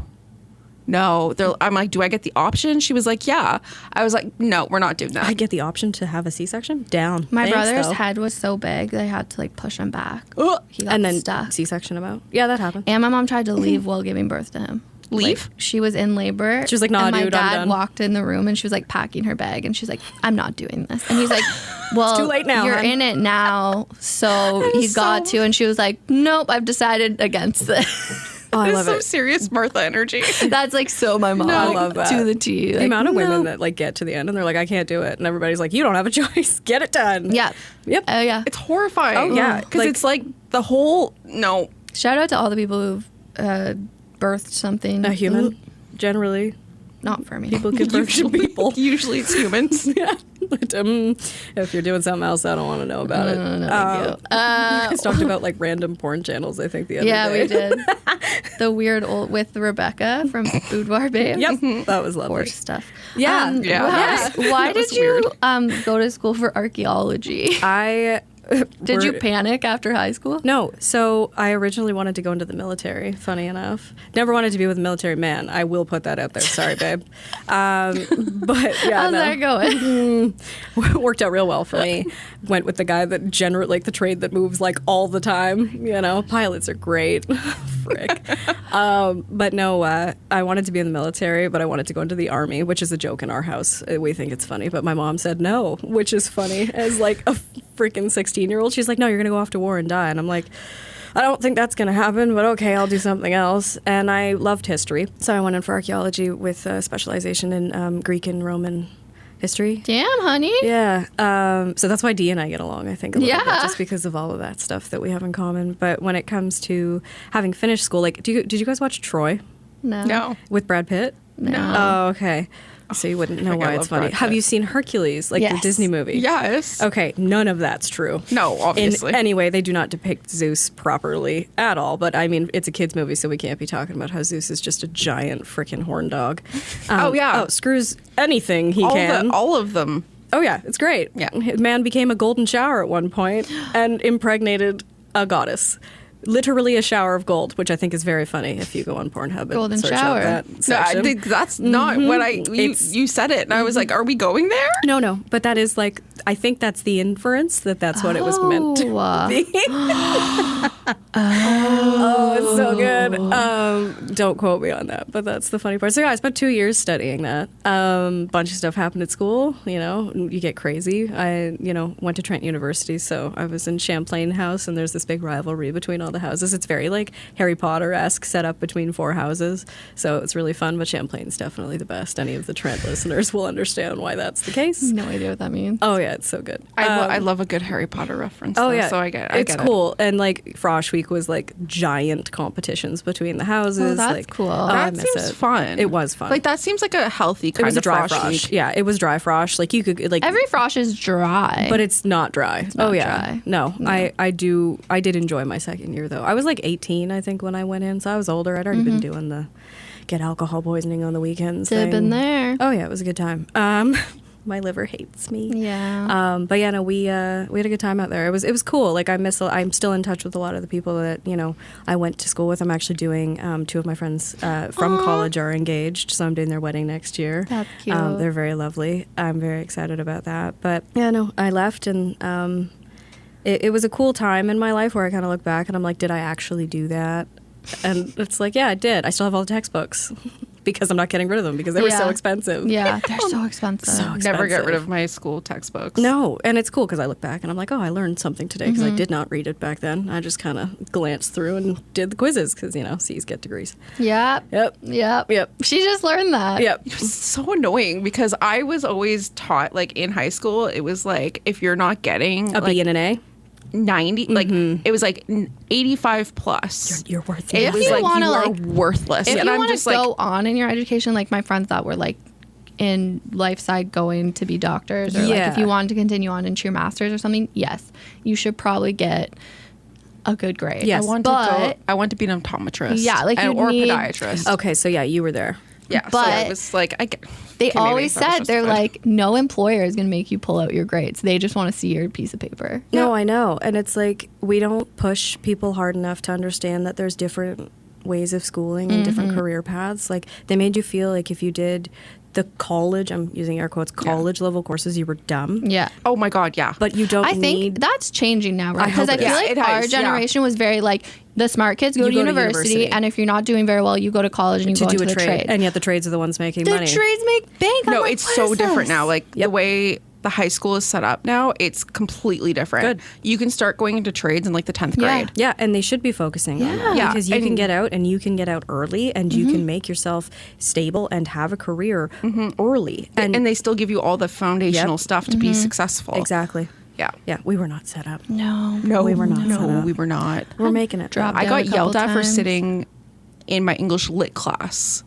I'm like, do I get the option? She was like, yeah. I was like, no, we're not doing that. I get the option to have a C-section? Down. My Thanks, brother's though. head was so big, they had to like push him back. He got And then stuck. C-section about? Yeah, that happened. And my mom tried to leave while giving birth to him. Leave? Like, she was in labor. She was like, nah, and my dude, I'm dad done. walked in the room and she was like packing her bag and she's like, I'm not doing this. And he's like, well, too late now, you're hon." in it now. So he got to, and she was like, nope, I've decided against this. Oh, I There's love some it. serious Martha energy. That's like so my mom. I like, love that. To the T. The Like, amount of women no. that like get to the end and they're like, I can't do it. And everybody's like, you don't have a choice. Get it done. Yeah. Yep. Oh, yeah. It's horrifying. Oh, yeah. Because Like- it's like the whole, no. Shout out to all the people who've birthed something. A human, generally. Not for me. People give birth to people. Usually it's humans. Yeah. But, if you're doing something else, I don't want to know about it. No, thank you. You guys talked about like random porn channels, I think, the other Yeah, day. we did. The weird old with Rebecca from Boudoir Babe. Yep. That was lovely. Horse stuff. Yeah. Yeah. Why That was did you weird. go to school for archaeology? Did you panic after high school? No. So I originally wanted to go into the military, funny enough. Never wanted to be with a military man. I will put that out there. Sorry, babe. But yeah, How's that going? worked out real well for me. Went with the guy that like the trade that moves like all the time. You know, pilots are great. Frick. But no, I wanted to be in the military, but I wanted to go into the army, which is a joke in our house. We think it's funny, but my mom said no, which is funny. As like a freaking 16-year-old, she's like, no, you're gonna go off to war and die. And I'm like, I don't think that's going to happen, but okay, I'll do something else. And I loved history, so I went in for archaeology with a specialization in Greek and Roman history. Damn, honey. Yeah, so that's why Dee and I get along, I think, a little bit, Yeah. just because of all of that stuff that we have in common. But when it comes to having finished school, like, did you guys watch Troy No. with Brad Pitt? No. Oh, okay. So you wouldn't know I why love it's funny. Brad Have Pitt. you seen Hercules, like the Yes. Disney movie? Yes. Okay, none of that's true. No, obviously. In any way, they do not depict Zeus properly at all. But I mean, it's a kids' movie, so we can't be talking about how Zeus is just a giant freaking horn dog. Oh, yeah. Oh, screws anything he can. all of them. Oh yeah, it's great. Yeah. The man became a golden shower at one point and impregnated a goddess. Literally a shower of gold, which I think is very funny if you go on Pornhub and Golden search shower. out that No, I section. think that's not what It's- you said it, and I was like, are we going there? No, but that is like, I think that's the inference that's what it was meant to Oh. be. Oh, it's so good. Don't quote me on that, but that's the funny part. So yeah, I spent 2 years studying that. Bunch of stuff happened at school. You know, you get crazy. I, went to Trent University, so I was in Champlain House, and there's this big rivalry between all the houses. It's very like Harry Potter-esque setup between four houses, so it's really fun. But Champlain's definitely the best. Any of the Trent listeners will understand why that's the case. No idea what that means. Oh yeah, it's so good. I love a good Harry Potter reference. Oh though, yeah, so I get it's it. cool. And like Frosh Week was like giant competitions between the houses. Oh, that's like, cool. I That miss seems it. fun. It was fun. Like that seems like a healthy it kind was a of dry frosh frosh. week. Yeah, it was dry frosh. Like you could like Every frosh is dry. but it's not dry. not Oh yeah, dry. no. I did enjoy my second year though. I was like 18, I think, when I went in, so I was older. I'd already been doing the get alcohol poisoning on the weekends. They've been thing. there. Oh yeah, it was a good time. My liver hates me. Yeah. But yeah, no, we had a good time out there. It was cool. Like I'm still in touch with a lot of the people that I went to school with. I'm actually doing two of my friends from college are engaged, so I'm doing their wedding next year. That's cute. They're very lovely. I'm very excited about that. But yeah, no, I left and it was a cool time in my life where I kind of look back and I'm like, did I actually do that? And it's like, yeah, I did. I still have all the textbooks because I'm not getting rid of them because they were so Yeah. expensive. Yeah, they're so expensive. So Never get expensive. rid of my school textbooks. No, and it's cool because I look back and I'm like, oh, I learned something today because I did not read it back then. I just kind of glanced through and did the quizzes because, C's get degrees. Yep. Yep. Yep. She just learned that. Yep. It's so annoying because I was always taught, like in high school, it was like if you're not getting A B and an A. 90, like it was like 85 plus. You're worth It If was you like wanna, you are like- worthless. If and you I'm want just to like, go on in your education, like my friends that were like in life side going to be doctors, or like Yeah. if you wanted to continue on into your master's or something, yes, you should probably get a good grade. Yes. I want to be an optometrist. Yeah, like and, you'd or a need- podiatrist. Okay, so yeah, you were there. Yeah, But so it was like, they okay, maybe always that was said, they're justified. like, no employer is going to make you pull out your grades. They just want to see your piece of paper. No, I know. And it's like we don't push people hard enough to understand that there's different ways of schooling and different career paths. Like they made you feel like if you did the college, I'm using air quotes, college level courses, you were dumb. Yeah. Oh my God, yeah. But you don't I think need... that's changing now, right? I hope Because I it feel is. like It our has, yeah. generation was very like, the smart kids go You to go to university, university. and if you're not doing very well, you go to college and you to go do into a the trade. trade. And yet the trades are the ones making The money. trades make bank. I'm No, like, it's what so is different this? now. Like the way the high school is set up now, it's completely different. Good. You can start going into trades in like the 10th Yeah. grade. Yeah, and they should be focusing on that. Yeah. Because you can And- get out and you can get out early and you can make yourself stable and have a career early. And they still give you all the foundational stuff to be successful. Exactly. Yeah. Yeah, we were not set up. No. No, We were not set No, up. we were not. We're making it. Drop though. I down got a couple yelled at for times. sitting in my English lit class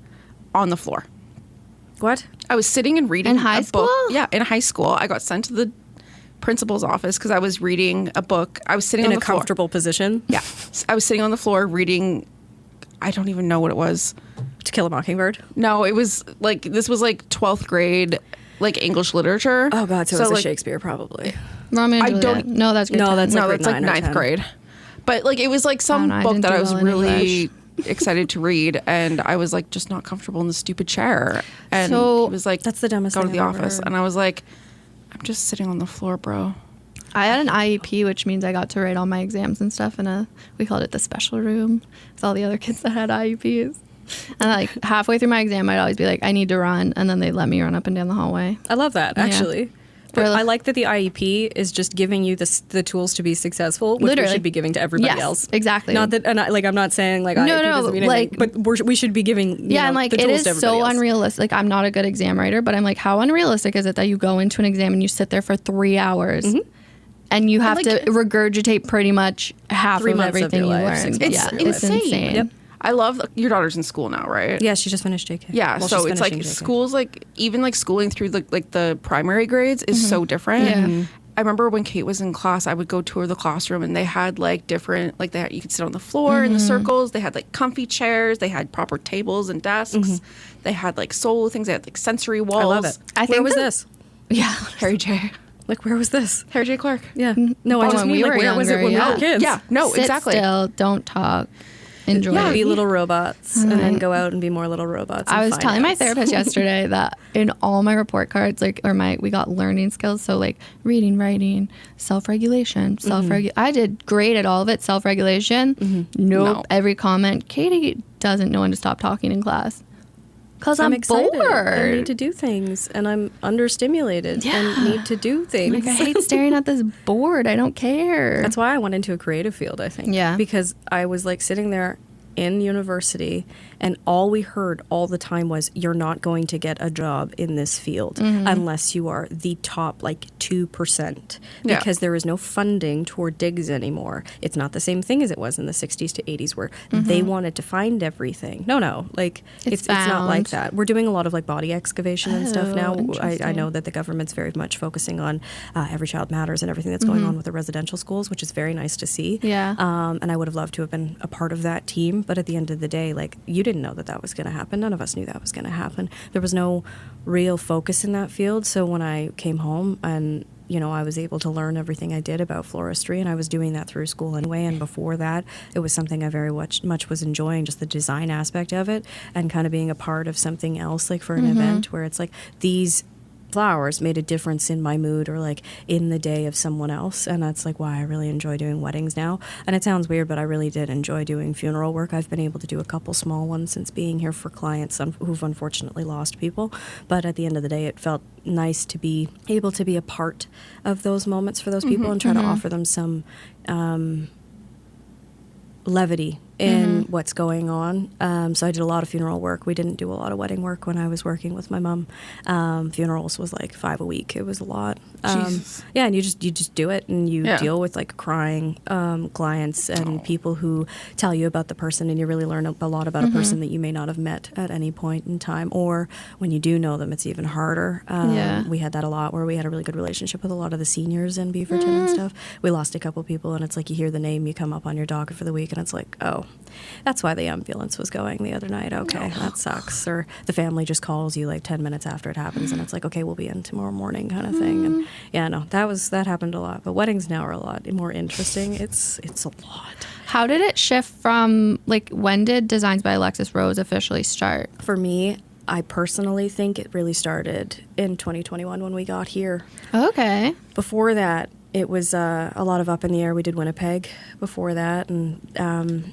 on the floor. What? I was sitting and reading In high a book. school? Yeah, in high school. I got sent to the principal's office because I was reading a book. I was sitting In on a the floor. comfortable position? Yeah. I was sitting on the floor reading, I don't even know what it was. To Kill a Mockingbird? No, it was like, this was like 12th grade, like English literature. Oh, God, so it was like, a Shakespeare, probably. Romeo and I Juliet. don't- No, that's grade No, 10. that's like No, grade that's like 9 or 9th 10. grade. But like, it was like some I book didn't that do I was well in really excited to read. And I was like, just not comfortable in the stupid chair. And So- it was like, That's the dumbest go to thing the I've ever office. heard. And I was like, I'm just sitting on the floor, bro. I had an IEP, which means I got to write all my exams and stuff we called it the special room. It's all the other kids that had IEPs. And like halfway through my exam, I'd always be like, I need to run. And then they'd let me run up and down the hallway. I love that, actually. But Or- I like that the IEP is just giving you the tools to be successful, which Literally. we should be giving to everybody Yes, else. exactly. Not that, and I'm not saying like IEP doesn't mean like- anything, but we should be giving you know, And like the it tools is to everybody so else. unrealistic. Like I'm not a good exam writer, but I'm like, how unrealistic is it that you go into an exam and you sit there for 3 hours and you have like- to regurgitate pretty much half 3 of months of everything your you life, 6 learned? months Yeah, of your it's life. insane. Yep. I love your daughter's in school now, right? Yeah, she just finished JK. Yeah, Well, so she's it's like finishing JK. schools, like even like schooling through the primary grades is so different. Yeah. I remember when Kate was in class, I would go tour the classroom, and they had like different, like you could sit on the floor in the circles. They had like comfy chairs. They had proper tables and desks. They had like solo things. They had like sensory walls. I love it. I Where think was that- this? Yeah. Harry J. Like, where was this? Harry J. Clark. Yeah. No, I Oh, just when mean we like, were where was it younger, when we yeah. were kids? Yeah, no, Sit exactly. still, don't talk, enjoy. Yeah. Be little robots and then go out and be more little robots. I and was find telling my outs. therapist yesterday that in all my report cards, we got learning skills. So like reading, writing, self-regulation, I did great at all of it. Self-regulation. Nope. No. Every comment. Katie doesn't know when to stop talking in class. Cause I'm excited. bored. I need to do things, and I'm understimulated Yeah. and need to do things. Like I hate staring at this board. I don't care. That's why I went into a creative field, I think. Yeah. Because I was like sitting there in university, and all we heard all the time was, you're not going to get a job in this field unless you are the top like 2%, Yeah. because there is no funding toward digs anymore. It's not the same thing as it was in the 60s to 80s where they wanted to find everything. No, like it's not like found. that. We're doing a lot of like body excavation and stuff Oh, now. I interesting. know that the government's very much focusing on Every Child Matters and everything that's going on with the residential schools, which is very nice to see. Yeah. And I would have loved to have been a part of that team. But at the end of the day, like, you didn't know that was going to happen. None of us knew that was going to happen. There was no real focus in that field. So when I came home and, you know, I was able to learn everything I did about floristry, and I was doing that through school anyway. And before that, it was something I very much was enjoying, just the design aspect of it and kind of being a part of something else, like for an event where it's like these flowers made a difference in my mood or like in the day of someone else. And that's like why I really enjoy doing weddings now. And it sounds weird, but I really did enjoy doing funeral work. I've been able to do a couple small ones since being here for clients who've unfortunately lost people. But at the end of the day, it felt nice to be able to be a part of those moments for those people and try to offer them some levity in what's going on. So I did a lot of funeral work. We didn't do a lot of wedding work when I was working with my mom. Funerals was like 5 a week. It was a lot. Jesus. Yeah, and you just do it, and you deal with like crying clients and people who tell you about the person, and you really learn a lot about a person that you may not have met at any point in time, or when you do know them, it's even harder. We had that a lot, where we had a really good relationship with a lot of the seniors in Beaverton and stuff. We lost a couple people, and it's like you hear the name, you come up on your docket for the week, and it's like, oh, that's why the ambulance was going the other night. Okay, that sucks. Or the family just calls you like 10 minutes after it happens, and it's like, okay, we'll be in tomorrow morning kind of thing. And yeah, no, that happened a lot. But weddings now are a lot more interesting. It's a lot. How did it shift from, like, when did Designs by Alexis Rose officially start? For me, I personally think it really started in 2021 when we got here. Okay. Before that, it was a lot of up in the air. We did Winnipeg before that, and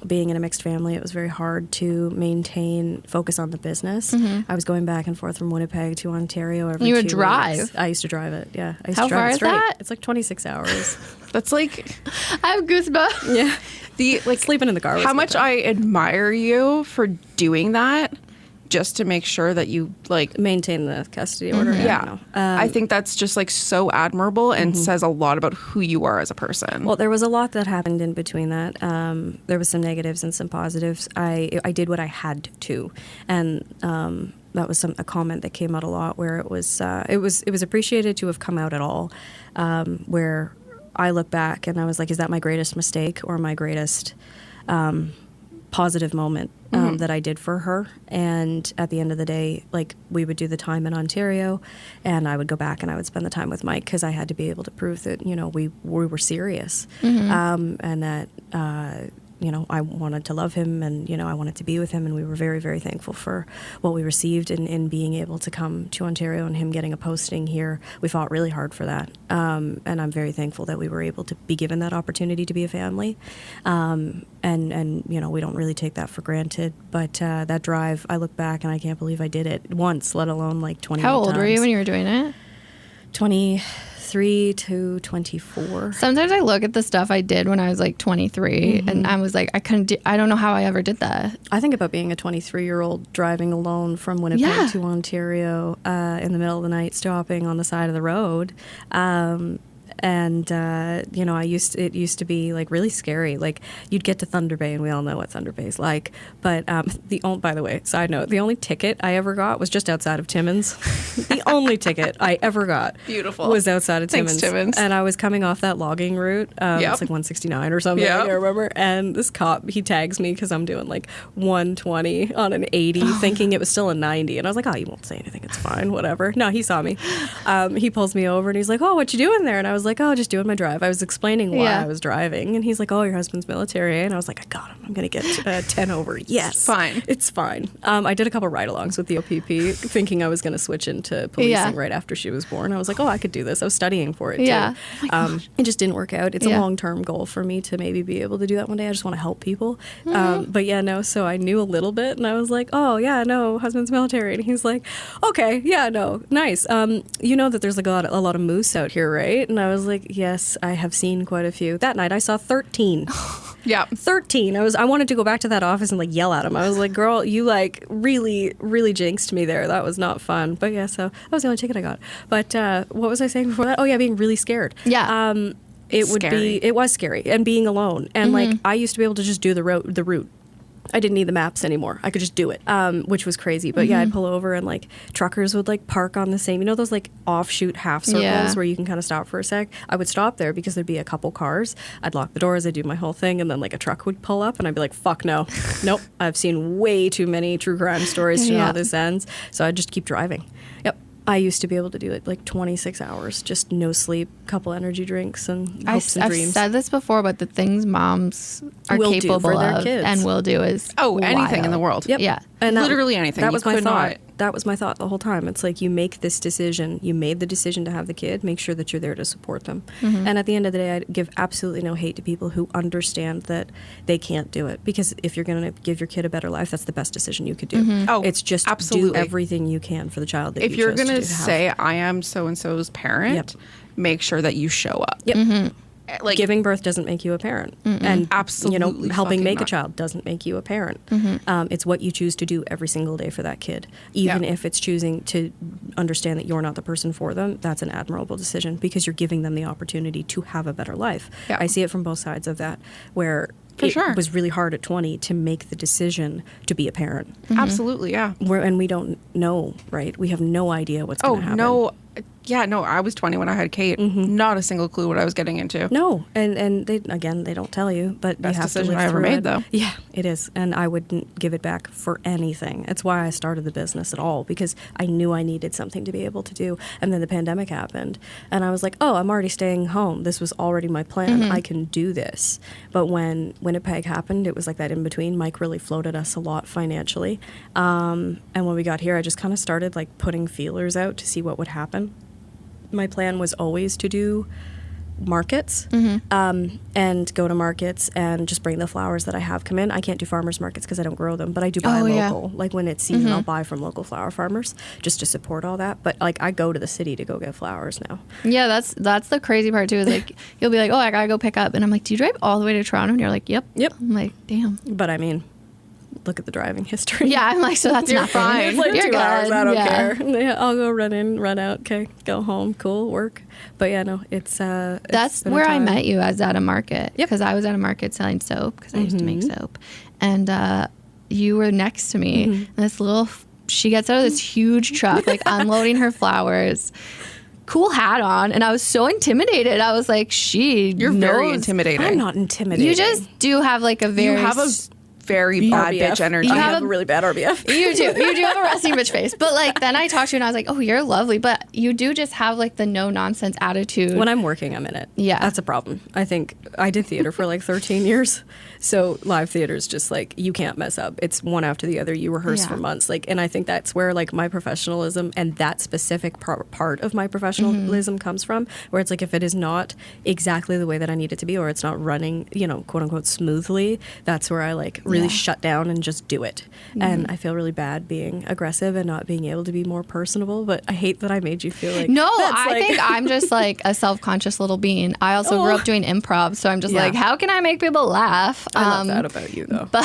being in a mixed family, it was very hard to maintain focus on the business. I was going back and forth from Winnipeg to Ontario every 2 weeks. You would drive? I used to drive it, yeah. I used How to drive far it is straight. that? It's like 26 hours. That's like I have goosebumps. Yeah. like Sleeping in the car was how good much though. I admire you for doing that, just to make sure that you like Maintain the custody order. Yeah. I think that's just like so admirable and says a lot about who you are as a person. Well, there was a lot that happened in between that. There was some negatives and some positives. I did what I had to, and that was a comment that came out a lot, where it was appreciated to have come out at all. Where I look back and I was like, is that my greatest mistake or my greatest positive moment that I did for her? And at the end of the day, like, we would do the time in Ontario, and I would go back and I would spend the time with Mike, because I had to be able to prove that, we were serious, and that I wanted to love him, and I wanted to be with him, and we were very, very thankful for what we received in being able to come to Ontario and him getting a posting here. We fought really hard for that, and I'm very thankful that we were able to be given that opportunity to be a family, and we don't really take that for granted. But that drive, I look back and I can't believe I did it once, let alone like 20 How old times. were you when you were doing it? 23 to 24. Sometimes I look at the stuff I did when I was like 23 and I was like, I don't know how I ever did that. I think about being a 23-year-old driving alone from Winnipeg to Ontario in the middle of the night, stopping on the side of the road. It used to be like really scary. Like, you'd get to Thunder Bay, and we all know what Thunder Bay is like. But by the way, side note, the only ticket I ever got was just outside of Timmins. The only ticket I ever got was outside of Timmins. Thanks, Timmins. And I was coming off that logging route. It's like 169 or something. I remember. And this cop, he tags me because I'm doing like 120 on an 80, thinking it was still a 90. And I was like, oh, you won't say anything. It's fine. Whatever. No, he saw me. He pulls me over and he's like, oh, what you doing there? And I was like, oh, just doing my drive. I was explaining why I was driving. And he's like, oh, your husband's military. And I was like, I got him. I'm going to get 10 over. Yes. Fine. It's fine. I did a couple ride-alongs with the OPP, thinking I was going to switch into policing right after she was born. I was like, oh, I could do this. I was studying for it, too. It just didn't work out. It's a long-term goal for me to maybe be able to do that one day. I just want to help people. So I knew a little bit, and I was like, oh, yeah, no, husband's military. And he's like, okay, yeah, no, nice. You know that there's like a lot of moose out here, right? And I was like, yes, I have seen quite a few. That night I saw 13. 13. I wanted to go back to that office and like yell at him. I was like, girl, you like really, really jinxed me there. That was not fun. But yeah, so that was the only ticket I got. But what was I saying before that? Oh yeah, being really scared. Yeah. It was scary, and being alone. And like, I used to be able to just do the route. I didn't need the maps anymore. I could just do it, which was crazy. But yeah, I'd pull over and like truckers would like park on the same, those like offshoot half circles where you can kind of stop for a sec. I would stop there because there'd be a couple cars. I'd lock the doors, I'd do my whole thing, and then like a truck would pull up and I'd be like, fuck no. Nope. I've seen way too many true crime stories to know how this ends. So I'd just keep driving. Yep. I used to be able to do it like 26 hours, just no sleep, couple energy drinks, and hopes and dreams. I've said this before, but the things moms are capable for their of kids. and will do is anything in the world. Yep. Yeah. And literally anything. That was my thought. That was my thought the whole time. It's like, you make this decision. You made the decision to have the kid. Make sure that you're there to support them. And at the end of the day, I give absolutely no hate to people who understand that they can't do it. Because if you're going to give your kid a better life, that's the best decision you could do. It's just do everything you can for the child that if you you're chose going to have. say, I am so-and-so's parent, make sure that you show up. Yep. like giving birth doesn't make you a parent, and Absolutely helping fucking make a not. child doesn't make you a parent. It's what you choose to do every single day for that kid, even Yeah. if it's choosing to understand that you're not the person for them. That's an admirable decision because you're giving them the opportunity to have a better life. Yeah. I see it from both sides of that, where For it sure. was really hard at 20 to make the decision to be a parent. Absolutely, yeah. And we don't know, right? We have no idea what's Oh going to happen. no, yeah, no. I was 20 when I had Kate. Not a single clue what I was getting into. No, and they don't tell you, but Best you have to decision live I ever through made, it. though. Yeah, it is, and I wouldn't give it back for anything. It's why I started the business at all, because I knew I needed something to be able to do. And then the pandemic happened, and I was like, oh, I'm already staying home. This was already my plan. I can do this. But when Winnipeg happened, it was like that in between. Mike really floated us a lot financially, and when we got here, I just kind of started like putting feelers out to see what would happen. My plan was always to do markets and go to markets and just bring the flowers that I have come in. I can't do farmers markets because I don't grow them, but I do buy local. Like when it's season, I'll buy from local flower farmers just to support all that. But like I go to the city to go get flowers now. Yeah, that's the crazy part too. Is like you'll be like, oh, I gotta go pick up, and I'm like, do you drive all the way to Toronto? And you're like, yep. I'm like, damn. But I mean, look at the driving history. Yeah, I'm like, so that's You're nothing. fine. It's like You're 2 hours. good. I don't Yeah. care. Yeah, I'll go run in, run out. Okay, go home. Cool, work. But yeah, no, it's That's been a where I time. met you, as at a market. Yep. Because I was at a market selling soap because I used to make soap, and you were next to me. And this she gets out of this huge truck, like unloading her flowers. Cool hat on, and I was so intimidated. I was like, You're very knows- intimidating. I'm not intimidating. You just do have like a very You have a very bad RBF. bitch energy. I You have have a really bad RBF. You do have a resting bitch face. But like then I talked to you and I was like, oh, you're lovely. But you do just have like the no nonsense attitude. When I'm working, I'm in it. Yeah. That's a problem. I think I did theater for like 13 years. So live theater is just like, you can't mess up. It's one after the other. You rehearse Yeah. for months. Like, and I think that's where like my professionalism and that specific part of my professionalism comes from, where it's like, if it is not exactly the way that I need it to be, or it's not running, quote unquote, smoothly, that's where I like really shut down and just do it. And I feel really bad being aggressive and not being able to be more personable, but I hate that I made you feel like No, that's I like- think I'm just like a self-conscious little being. I also grew up doing improv, so I'm just Yeah. like, how can I make people laugh? I love that about you though. But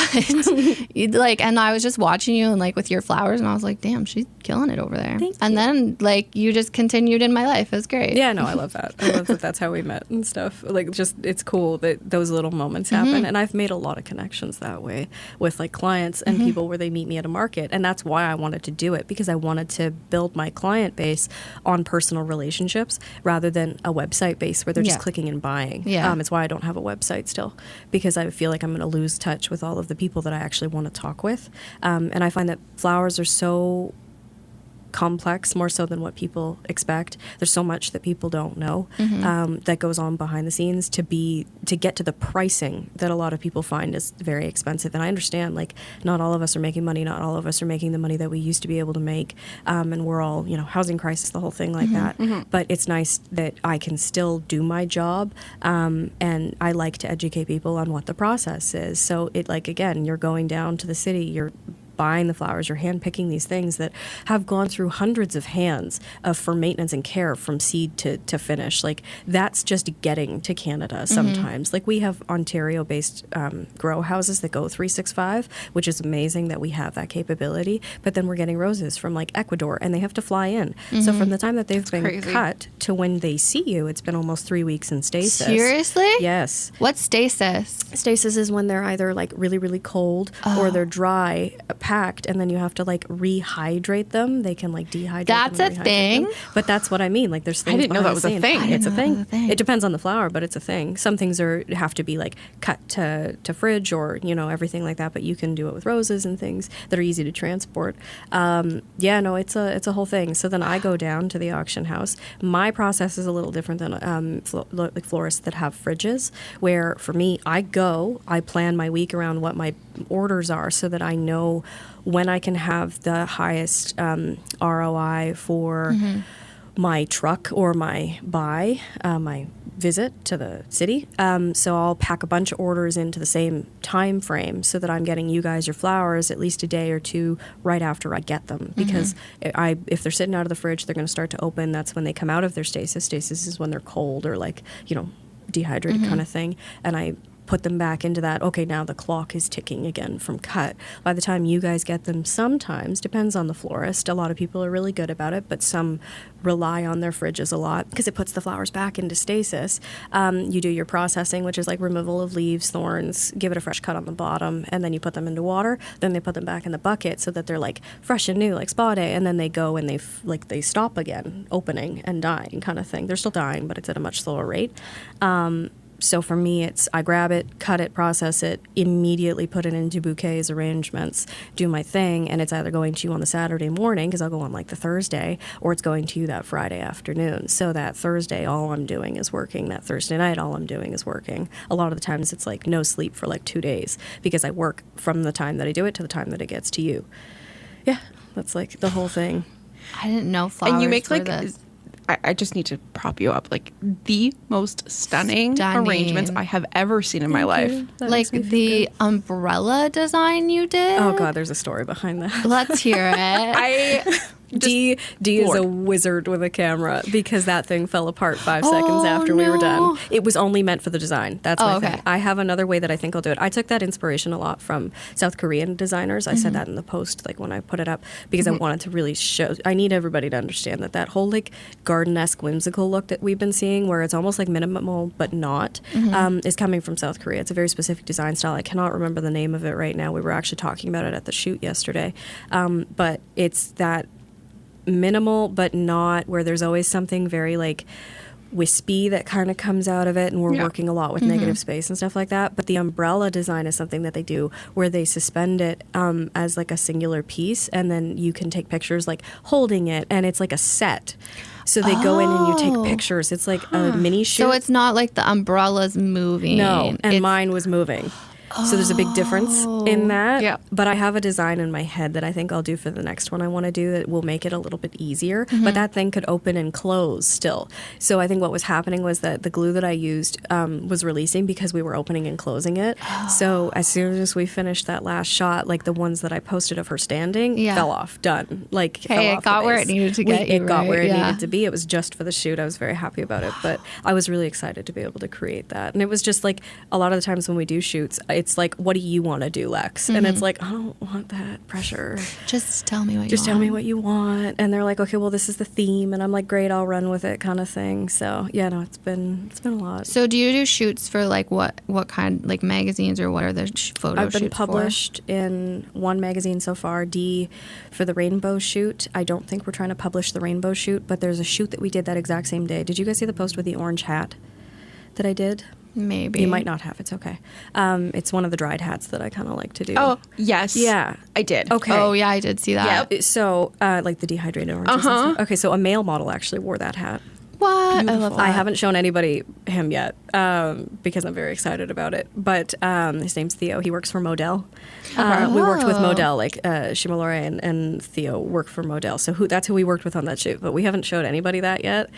you'd like, and I was just watching you and like with your flowers, and I was like, damn, she's killing it over there. Thank and you. then like you just continued in my life. It was great. Yeah, no, I love that. I love that that's how we met and stuff. Like, just, it's cool that those little moments happen. And I've made a lot of connections that way with like clients and people where they meet me at a market. And that's why I wanted to do it, because I wanted to build my client base on personal relationships rather than a website base where they're just Yeah. clicking and buying. Yeah. It's why I don't have a website still, because I feel like I'm going to lose touch with all of the people that I actually want to talk with. And I find that flowers are so complex, more so than what people expect. There's so much that people don't know that goes on behind the scenes to get to the pricing that a lot of people find is very expensive. And I understand, like, not all of us are making money, not all of us are making the money that we used to be able to make, and we're all, housing crisis, the whole thing like that. But it's nice that I can still do my job, and I like to educate people on what the process is. So it, like, again, you're going down to the city, you're buying the flowers, you're hand picking these things that have gone through hundreds of hands for maintenance and care from seed to finish. Like, that's just getting to Canada sometimes. Like, we have Ontario based grow houses that go 365, which is amazing that we have that capability. But then we're getting roses from like Ecuador and they have to fly in. So from the time that they've been crazy. cut to when they see you, it's been almost 3 weeks in stasis. Seriously? Yes. What's stasis? Stasis is when they're either like really, really cold or they're dry, packed, and then you have to like rehydrate them. They can like dehydrate That's them. a and rehydrate thing? them. But that's what I mean. Like, there's things didn't know behind that was the a scenes. thing. I didn't It's a know that was thing. a thing. It depends on the flower, but it's a thing. Some things have to be like cut to fridge or everything like that. But you can do it with roses and things that are easy to transport. It's a whole thing. So then I go down to the auction house. My process is a little different than like florists that have fridges. Where for me, I plan my week around what my orders are so that I know when I can have the highest ROI for my truck or my my visit to the city. So I'll pack a bunch of orders into the same time frame so that I'm getting you guys your flowers at least a day or two right after I get them. Because if they're sitting out of the fridge, they're going to start to open. That's when they come out of their stasis. Stasis is when they're cold or like, dehydrated kind of thing, and I put them back into that. Okay, now the clock is ticking again from cut. By the time you guys get them, sometimes, depends on the florist. A lot of people are really good about it, but some rely on their fridges a lot because it puts the flowers back into stasis. You do your processing, which is like removal of leaves, thorns, give it a fresh cut on the bottom, and then you put them into water. Then they put them back in the bucket so that they're like fresh and new, like spa day. And then they go and they stop again, opening and dying kind of thing. They're still dying, but it's at a much slower rate. So for me, it's I grab it, cut it, process it, immediately put it into bouquets, arrangements, do my thing, and it's either going to you on the Saturday morning, because I'll go on like the Thursday, or it's going to you that Friday afternoon. So that Thursday, all I'm doing is working. That Thursday night, all I'm doing is working. A lot of the times it's like no sleep for like 2 days, because I work from the time that I do it to the time that it gets to you. Yeah, that's like the whole thing. I didn't know flowers And you make were like this. I just need to prop you up, like the most stunning arrangements I have ever seen in my life. Like the umbrella design you did. Oh God, there's a story behind that. Let's hear it. D is a wizard with a camera, because that thing fell apart 5 seconds after we were done. It was only meant for the design. That's my thing. I have another way that I think I'll do it. I took that inspiration a lot from South Korean designers. I said that in the post, like when I put it up, because I wanted to really show. I need everybody to understand that whole like garden-esque whimsical look that we've been seeing, where it's almost like minimal but not, is coming from South Korea. It's a very specific design style. I cannot remember the name of it right now. We were actually talking about it at the shoot yesterday, but it's that minimal but not, where there's always something very like wispy that kind of comes out of it, and we're working a lot with negative space and stuff like that. But the umbrella design is something that they do where they suspend it as like a singular piece, and then you can take pictures like holding it, and it's like a set. So they go in and you take pictures. It's like a mini shoot. So it's not like the umbrella's moving. No, and mine was moving. So there's a big difference in that. Yeah. But I have a design in my head that I think I'll do for the next one I want to do that will make it a little bit easier. But that thing could open and close still. So I think what was happening was that the glue that I used was releasing because we were opening and closing it. So as soon as we finished that last shot, like the ones that I posted of her standing fell off. Done. Like, hey, fell it off got the where base. it needed to get you, It got right? where it Yeah. needed to be. It was just for the shoot. I was very happy about it. But I was really excited to be able to create that. And it was just like a lot of the times when we do shoots, it's like, what do you want to do, Lex? And it's like, I don't want that pressure. Just tell me what you want. Just tell me what you want. And they're like, okay, well, this is the theme. And I'm like, great, I'll run with it, kind of thing. So yeah, no, it's been a lot. So do you do shoots for like what kind, like magazines, or what are the photo I've been shoots published in one magazine so far, D, for the rainbow shoot. I don't think we're trying to publish the rainbow shoot, but there's a shoot that we did that exact same day. Did you guys see the post with the orange hat that I did? for? Maybe. You might not have. It's okay. It's one of the dried hats that I kind of like to do. Oh, yes. Yeah. I did. Okay. Oh yeah, I did see that. So, like the dehydrated oranges and stuff. Okay, so a male model actually wore that hat. What? I love that. I haven't shown anybody him yet because I'm very excited about it. But his name's Theo. He works for Model. We worked with Model, like Shimalore and Theo work for Model. So that's who we worked with on that shoot. But we haven't showed anybody that yet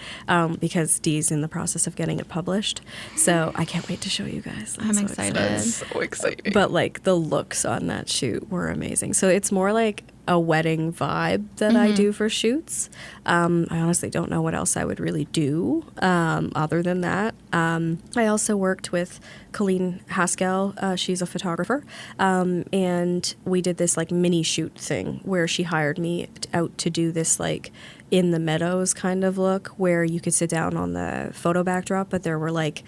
because Dee's in the process of getting it published. So I can't wait to show you guys. I'm so excited. So exciting. But like the looks on that shoot were amazing. So it's more like a wedding vibe that I do for shoots. I honestly don't know what else I would really do other than that. I also worked with Colleen Haskell. She's a photographer. And we did this like mini shoot thing where she hired me out to do this like in the meadows kind of look where you could sit down on the photo backdrop, but there were like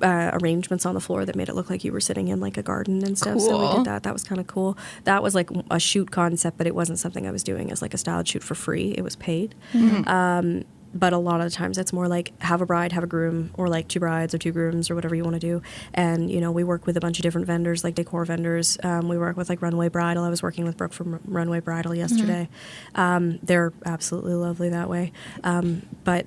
arrangements on the floor that made it look like you were sitting in like a garden and stuff. So we did that. That was kind of cool. That was like a shoot concept, but it wasn't something I was doing as like a styled shoot for free. It was paid. But a lot of the times it's more like have a bride, have a groom, or like 2 brides or 2 grooms or whatever you want to do. And, you know, we work with a bunch of different vendors, like decor vendors. We work with like Runway Bridal. I was working with Brooke from Runway Bridal yesterday. They're absolutely lovely that way. But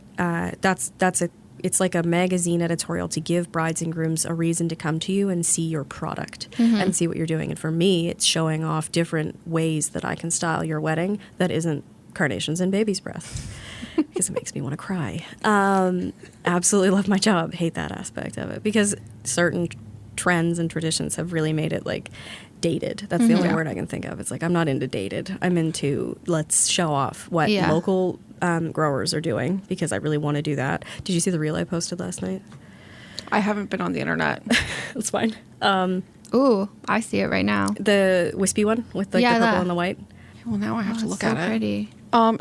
it's like a magazine editorial to give brides and grooms a reason to come to you and see your product and see what you're doing. And for me, it's showing off different ways that I can style your wedding that isn't carnations and baby's breath because it makes me want to cry. Absolutely love my job. Hate that aspect of it because certain trends and traditions have really made it like dated. That's the only word I can think of. It's like I'm not into dated. I'm into let's show off what local growers are doing because I really want to do that. Did you see the reel I posted last night? I haven't been on the internet. That's fine. Ooh, I see it right now. The wispy one with like Yeah, the purple that. and the white. Well, now I have to It's look so at it. pretty.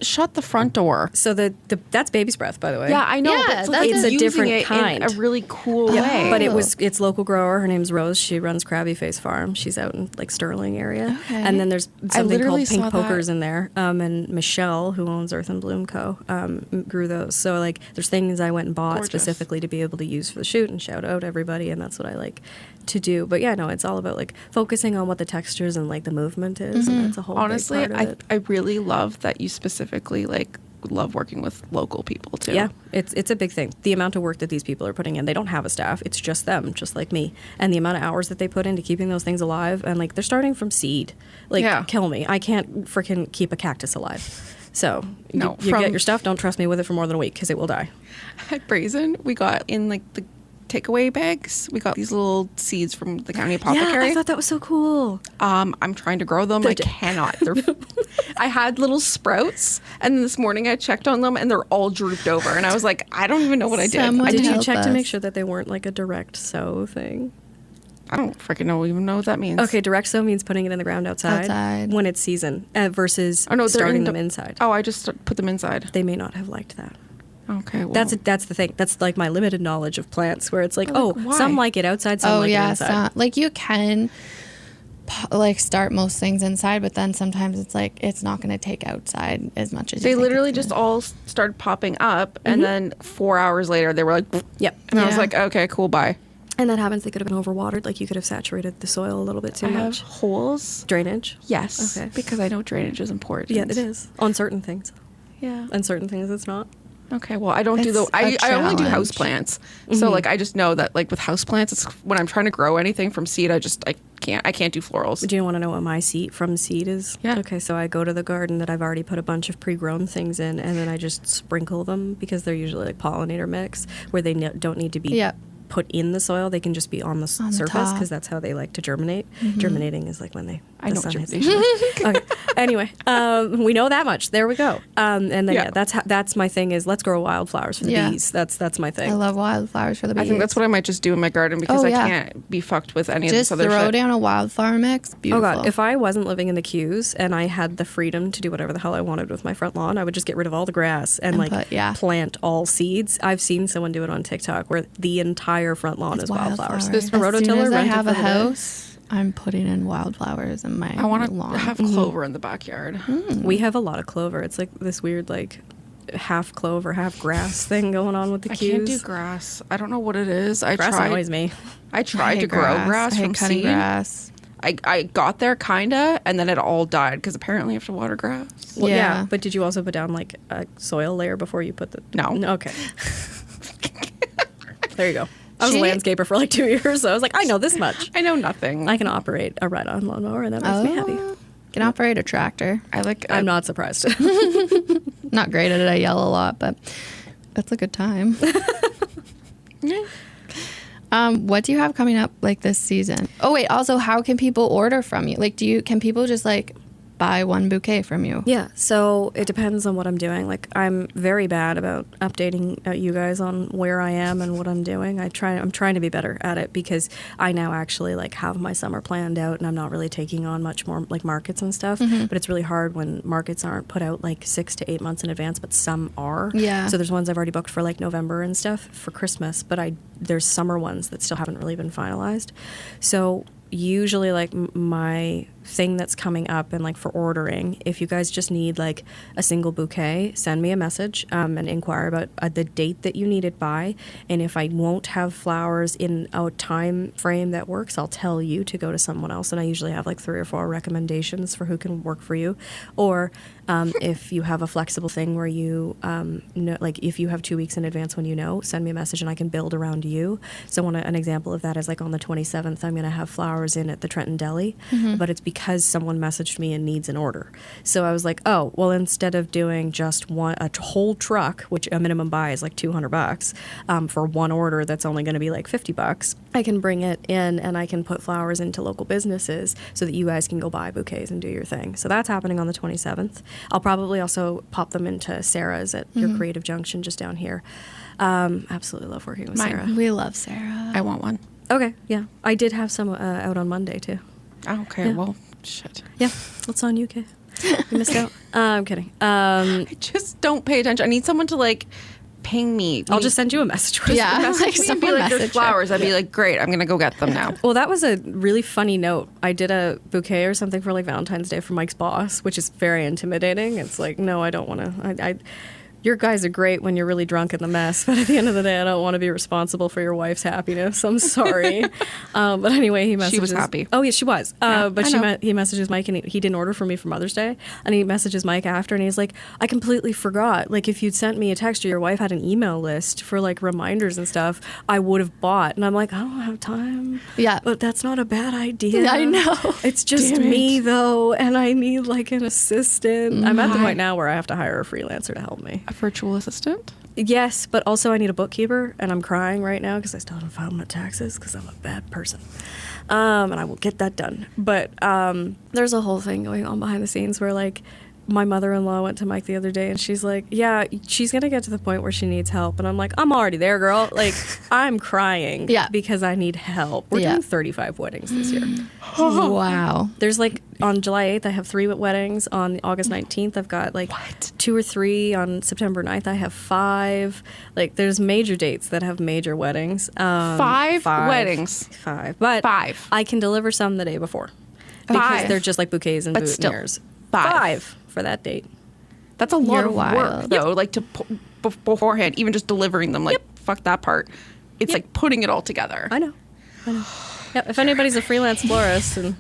Shut the front door. So that's baby's breath, by the way. Yeah, I know. Yeah, but it's, like, that's it's a using different it kind. in a really cool Yeah, way. but it's local grower. Her name's Rose. She runs Krabby Face Farm. She's out in like Sterling area. Okay. And then there's something literally called Pink saw Pokers that. in there. And Michelle, who owns Earth and Bloom Co., grew those. So like there's things I went and bought Gorgeous. specifically to be able to use for the shoot and shout out everybody. And that's what I like to do. But yeah, no, it's all about like focusing on what the textures and like the movement is. And that's a whole honestly, big part of it. I really love that you specifically like love working with local people too. Yeah, it's a big thing. The amount of work that these people are putting in, they don't have a staff. It's just them, just like me. And the amount of hours that they put into keeping those things alive, and like they're starting from seed. Like, Yeah. kill me. I can't freaking keep a cactus alive. So No, you from- get your stuff. Don't trust me with it for more than a week because it will die. At Brazen, we got in like the takeaway bags. We got these little seeds from the county apothecary. Yeah, I thought that was so cool. I'm trying to grow them. I cannot. I had little sprouts, and this morning I checked on them, and they're all drooped over. And I was like, I don't even know what I did. Someone Did you help check to us. make sure that they weren't like a direct sow thing? I don't freaking even know what that means. Okay, direct sow means putting it in the ground outside. When it's season versus Oh no, they're starting in them inside. Oh, I just put them inside. They may not have liked that. Okay, well, That's the thing. That's like my limited knowledge of plants, where it's like, But, like, oh, why? some like it outside, some like it inside. like you can like start most things inside, but then sometimes it's like it's not going to take outside as much as you they think literally it's just gonna. all started popping up, and then 4 hours later they were like, Yep. and I was Yeah. like, okay, cool, bye. And that happens. They could have been overwatered. Like you could have saturated the soil a little bit too I have much. holes. Drainage. Yes, Okay. because I know drainage is important. Yeah, it is on certain things. Yeah. On certain things, it's not. Okay, well, I don't do It's the. a I only do challenge. house plants. So like, I just know that like with house plants, it's when I'm trying to grow anything from seed, I can't do florals. Do you want to know what my seed from seed is? Yeah. Okay, so I go to the garden that I've already put a bunch of pre-grown things in, and then I just sprinkle them because they're usually like pollinator mix, where they don't need to be Yep. put in the soil. They can just be on the On the surface top. because that's how they like to germinate. Germinating is like when I the know sun hits. germination. Okay. Anyway, we know that much. There we go. And then Yeah. that's my thing is let's grow wildflowers for the Yeah. bees. That's my thing. I love wildflowers for the bees. I think that's what I might just do in my garden because Oh, I yeah. can't be fucked with any just of this other throw shit. down a wildflower mix. Oh Beautiful. God! If I wasn't living in the queues and I had the freedom to do whatever the hell I wanted with my front lawn, I would just get rid of all the grass and like plant all seeds. I've seen someone do it on TikTok where the entire front lawn is wildflowers. As A rototiller soon as I rented have for a the day. house, I'm putting in wildflowers in my I want lawn. to have clover in the backyard. We have a lot of clover. It's like this weird like half clover, half grass thing going on with the I queues. can't do grass. I don't know what it is. I Grass tried. annoys me. I I tried hate to grow grass I hate from cutting seed. grass. I got there kinda, and then it all died because apparently you have to water grass. Well, yeah. Yeah. But did you also put down like a soil layer before you put the? No. Okay. There you go. I was a She- landscaper for like 2 years, so I was like, I know this much. I know nothing. I can operate a ride-on lawnmower, and that makes me happy. Can operate a tractor. I like. I'm not surprised. Not great at it. I yell a lot, but that's a good time. What do you have coming up like this season? Oh wait, also how can people order from you? Like can people just like buy one bouquet from you? Yeah, so it depends on what I'm doing. Like, I'm very bad about updating you guys on where I am and what I'm doing. I'm trying to be better at it because I now actually like have my summer planned out, and I'm not really taking on much more like markets and stuff. But it's really hard when markets aren't put out like 6 to 8 months in advance, but some are. Yeah. So there's ones I've already booked for like November and stuff for Christmas, but there's summer ones that still haven't really been finalized. So usually like my thing that's coming up and like for ordering, if you guys just need like a single bouquet, send me a message and inquire about the date that you need it by, and if I won't have flowers in a time frame that works, I'll tell you to go to someone else, and I usually have like 3 or 4 recommendations for who can work for you. Or if you have a flexible thing where you know, like if you have 2 weeks in advance when you know, send me a message and I can build around you. So an example of that is like on the 27th I'm going to have flowers flowers in at the Trent Deli, but it's because someone messaged me and needs an order. So I was like, oh, well, instead of doing just a whole truck, which a minimum buy is like $200 for one order that's only going to be like $50, I can bring it in and I can put flowers into local businesses so that you guys can go buy bouquets and do your thing. So that's happening on the 27th. I'll probably also pop them into Sarah's at your Creative Junction just down here. Absolutely love working with Sarah. We love Sarah. I want one. Okay, yeah. I did have some out on Monday, too. Okay, Yeah. well, shit. Yeah, it's on you, Kay. You missed out. I'm kidding. I just don't pay attention. I need someone to, like, ping me. I'll just send you a message. Yeah. Message Like, me and be someone like, there's message her. flowers. I'd be like, great, I'm going to go get them now. Well, that was a really funny note. I did a bouquet or something for like Valentine's Day for Mike's boss, which is very intimidating. It's like, no, I don't want to. Your guys are great when you're really drunk in the mess, but at the end of the day, I don't want to be responsible for your wife's happiness. I'm sorry. But anyway, he messages. She was happy. Oh, yeah, she was. Yeah, but I know. he messages Mike, and he didn't order for me for Mother's Day. And he messages Mike after, and he's like, I completely forgot. Like, if you'd sent me a text or your wife had an email list for, like, reminders and stuff, I would have bought. And I'm like, I don't have time. Yeah. But that's not a bad idea. I know. It's just Damn it. me, though, and I need, like, an assistant. I'm at the point now where I have to hire a freelancer to help me. A virtual assistant? Yes, but also I need a bookkeeper, and I'm crying right now because I still haven't filed my taxes because I'm a bad person. And I will get that done. But there's a whole thing going on behind the scenes where, like, my mother-in-law went to Mike the other day, and she's like, yeah, she's going to get to the point where she needs help. And I'm like, I'm already there, girl. Like, I'm crying because I need help. We're doing 35 weddings this year. Wow. There's, like, on July 8th, I have 3 weddings. On August 19th, I've got, like, 2 or 3. On September 9th, I have 5. Like, there's major dates that have major weddings. 5 weddings. 5. But 5. I can deliver some the day before. Because 5. they're just, like, bouquets and But still, boutonnieres. 5 for that date. That's a lot You're of work, wild. though. Like, to beforehand, even just delivering them. Like, fuck that part. It's like putting it all together. I know. Yeah, if anybody's a freelance florist and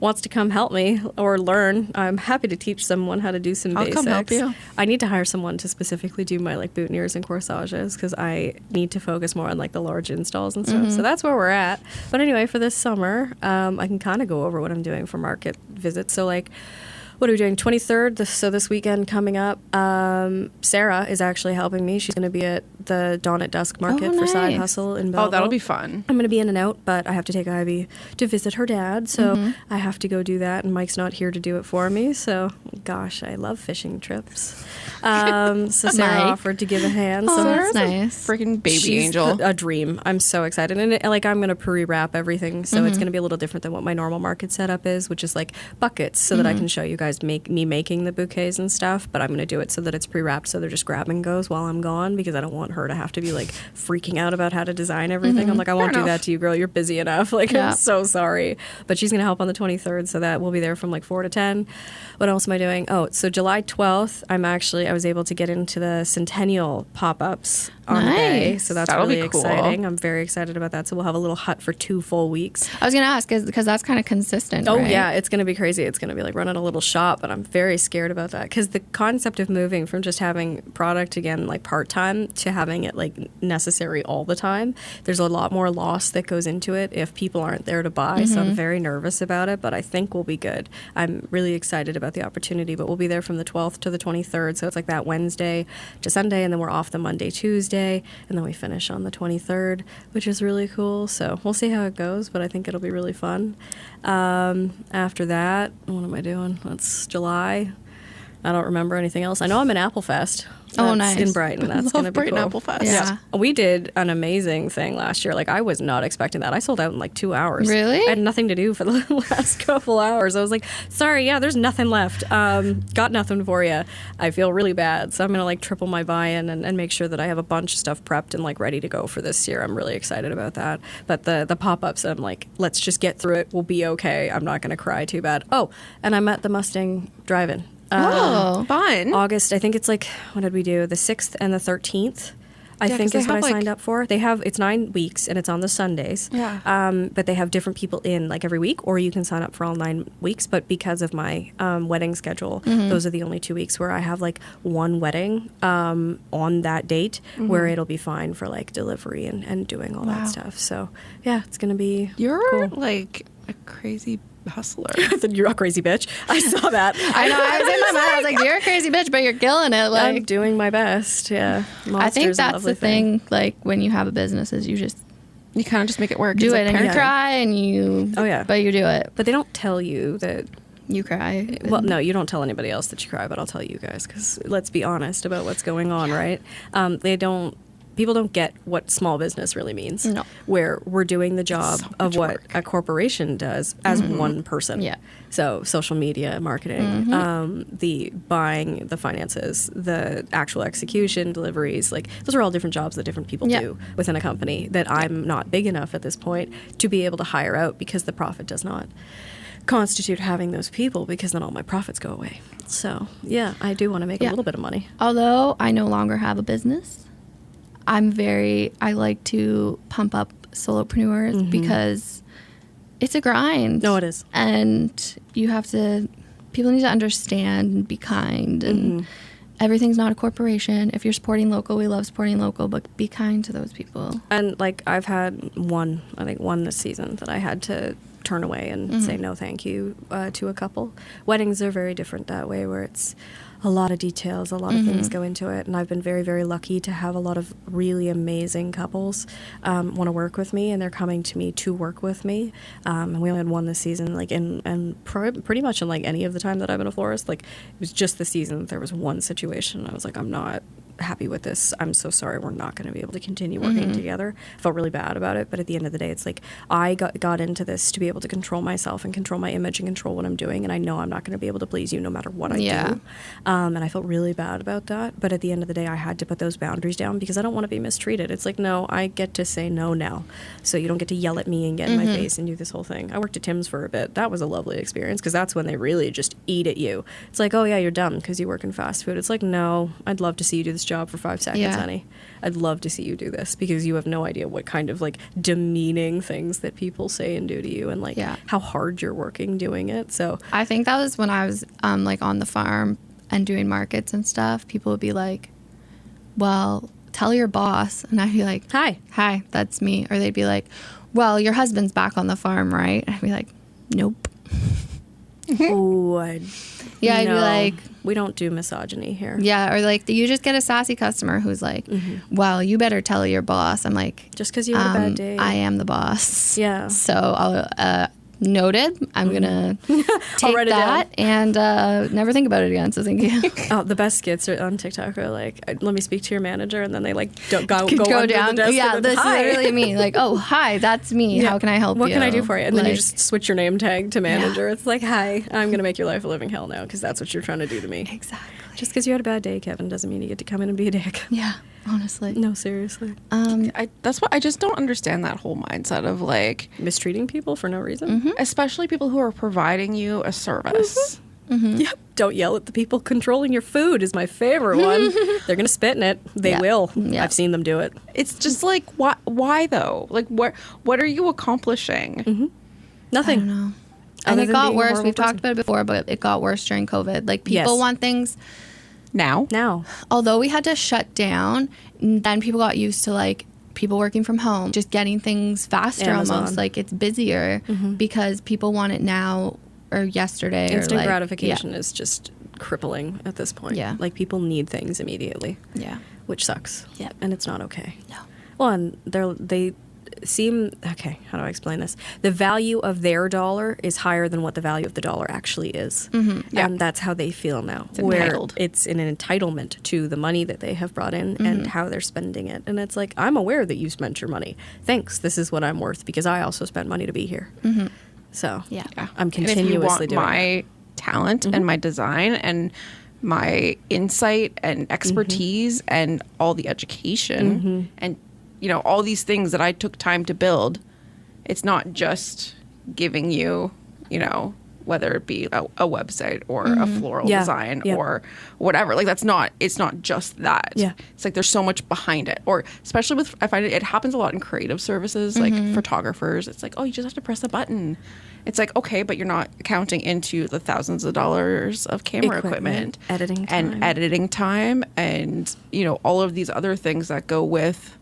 wants to come help me or learn, I'm happy to teach someone how to do some basics. I'll come help you. I need to hire someone to specifically do my, like, boutonnieres and corsages because I need to focus more on, like, the large installs and stuff. So that's where we're at. But anyway, for this summer, I can kind of go over what I'm doing for market visits. So, like, what are we doing? 23rd, so this weekend coming up. Sarah is actually helping me. She's going to be at the Dawn at Dusk market for Side nice. Hustle in Belleville. Oh, that'll be fun. I'm going to be in and out, but I have to take Ivy to visit her dad, so I have to go do that, and Mike's not here to do it for me, so gosh, I love fishing trips. So Sarah Mike. offered to give a hand. Oh, so that's nice. Freaking baby she's angel. a dream. I'm so excited. And like, I'm going to pre-wrap everything, so it's going to be a little different than what my normal market setup is, which is like buckets, so that I can show you guys me making the bouquets and stuff, but I'm going to do it so that it's pre-wrapped, so they're just grab and goes while I'm gone, because I don't want her to have to be like freaking out about how to design everything. I'm like, I won't do that to you, girl. You're busy enough. Like, Yeah. I'm so sorry. But she's going to help on the 23rd, so that we'll be there from like 4 to 10. What else am I doing? Oh, so July 12th, I was able to get into the Centennial pop-ups on the day, Nice. so that's That'll really be cool. exciting. I'm very excited about that. So we'll have a little hut for 2 full weeks. I was going to ask, because that's kind of consistent, Oh, right? yeah, it's going to be crazy. It's going to be like running a little shop, but I'm very scared about that, because the concept of moving from just having product again like part-time to having it like necessary all the time, there's a lot more loss that goes into it if people aren't there to buy. So I'm very nervous about it, but I think we'll be good. I'm really excited about the opportunity, but we'll be there from the 12th to the 23rd. So it's like that Wednesday to Sunday, and then we're off the Monday, Tuesday, and then we finish on the 23rd, which is really cool. So we'll see how it goes, but I think it'll be really fun. After that, what am I doing? That's July. I don't remember anything else. I know I'm in Apple Fest. Oh, That's nice. in Brighton. That's going to be Brighton cool. Apple Fest. Yeah. We did an amazing thing last year. Like, I was not expecting that. I sold out in like 2 hours. Really? I had nothing to do for the last couple hours. I was like, sorry, yeah, there's nothing left. Got nothing for you. I feel really bad. So I'm going to like triple my buy-in and make sure that I have a bunch of stuff prepped and like ready to go for this year. I'm really excited about that. But the pop-ups, I'm like, let's just get through it. We'll be okay. I'm not going to cry too bad. Oh, and I'm at the Mustang Drive-In. Oh. Fun. August, I think it's like, what did we do? The 6th and the 13th, I think 'cause is they what I have, like- signed up for. They have, it's 9 weeks and it's on the Sundays. Yeah. But they have different people in like every week, or you can sign up for all 9 weeks. But because of my wedding schedule, those are the only 2 weeks where I have like one wedding on that date where it'll be fine for like delivery and doing all that stuff. So yeah, it's going to be You're cool. like a crazy hustler. You're a crazy bitch. I saw that. I know. I was in my mind. I was like, "You're a crazy bitch, but you're killing it." Like, I'm doing my best. Yeah. I think Monster's a that's lovely the thing. Like when you have a business, is you just You kind of just make it work. do It's it, like and you parenting. cry, and you. Oh, yeah. But you do it. But they don't tell you that. You cry. Well, no, you don't tell anybody else that you cry, but I'll tell you guys because let's be honest about what's going on, right? People don't get what small business really means. No. Where we're doing the job so of much what work. a corporation does as one person. Yeah. So social media, marketing, the buying, the finances, the actual execution, deliveries, like those are all different jobs that different people Yeah. do within a company that I'm not big enough at this point to be able to hire out because the profit does not constitute having those people because then all my profits go away. So yeah, I do want to make a Yeah. little bit of money. Although I no longer have a business, I like to pump up solopreneurs because it's a grind. No, it is. And people need to understand and be kind, and everything's not a corporation. If you're supporting local, we love supporting local, but be kind to those people. And like I've had one this season that I had to turn away and say no thank you to a couple. Weddings are very different that way, where it's a lot of details, a lot of things go into it, and I've been very, very lucky to have a lot of really amazing couples want to work with me, and they're coming to me to work with me. And we only had one this season, like pretty much in like any of the time that I've been a florist, like it was just the season that there was one situation. I was like, I'm not happy with this. I'm so sorry. We're not going to be able to continue working together. I felt really bad about it, but at the end of the day, it's like I got into this to be able to control myself and control my image and control what I'm doing, and I know I'm not going to be able to please you no matter what I do. And I felt really bad about that, but at the end of the day, I had to put those boundaries down because I don't want to be mistreated. It's like, no, I get to say no now, so you don't get to yell at me and get in my face and do this whole thing. I worked at Tim's for a bit. That was a lovely experience because that's when they really just eat at you. It's like, oh yeah, you're dumb because you work in fast food. It's like, no, I'd love to see you do this job for 5 seconds, honey. I'd love to see you do this because you have no idea what kind of like demeaning things that people say and do to you, and like how hard you're working doing it. So I think that was when I was like on the farm and doing markets and stuff. People would be like, well, tell your boss. And I'd be like, hi, that's me. Or they'd be like, well, your husband's back on the farm, right? I'd be like, nope. oh, I'd be like, we don't do misogyny here. Yeah, or like you just get a sassy customer who's like, well, you better tell your boss. I'm like, just because you had a bad day. I am the boss. Yeah. So I'll noted. I'm gonna take write it that and never think about it again. So thank you. Oh, the best skits are on TikTok are like, let me speak to your manager, and then they like don't go under down. the desk. Yeah, and then, that's literally me. Like, oh, hi, that's me. Yeah. How can I help you? What can I do for you? And then you Like, just switch your name tag to manager. It's like, hi, I'm gonna make your life a living hell now because that's what you're trying to do to me. exactly. Just because you had a bad day, Kevin, doesn't mean you get to come in and be a dick. Yeah, honestly. No, seriously. That's what I just don't understand, that whole mindset of like Mistreating people for no reason. especially people who are providing you a service. Yep. Don't yell at the people controlling your food is my favorite one. They're going to spit in it. They will. Yeah. I've seen them do it. It's just like, why though? Like, what are you accomplishing? Nothing. I don't know. Other And it than got being a worse. horrible We've talked person. about it before, but it got worse during COVID. Like people Yes. want things. Now, Although we had to shut down, then people got used to like people working from home, just getting things faster. Amazon. Almost like it's busier because people want it now or yesterday. Instant or like, gratification is just crippling at this point. Yeah. Like people need things immediately. Yeah. Which sucks. Yeah. And it's not okay. No. Well, and they seem, okay, how do I explain this? The value of their dollar is higher than what the value of the dollar actually is. Yeah. And that's how they feel now. It's where entitled. it's an entitlement to the money that they have brought in and how they're spending it. And it's like, I'm aware that you spent your money. Thanks. This is what I'm worth because I also spent money to be here. So Yeah. I'm and if you continuously want doing my it. talent and my design and my insight and expertise and all the education and all these things that I took time to build, it's not just giving you, whether it be a website or a floral Yeah. design Yeah. or whatever. Like it's not just that. Yeah. It's like there's so much behind it. Or especially I find it happens a lot in creative services, like photographers. It's like, oh, you just have to press a button. It's like, okay, but you're not counting into the thousands of dollars of camera equipment, editing and all of these other things that go with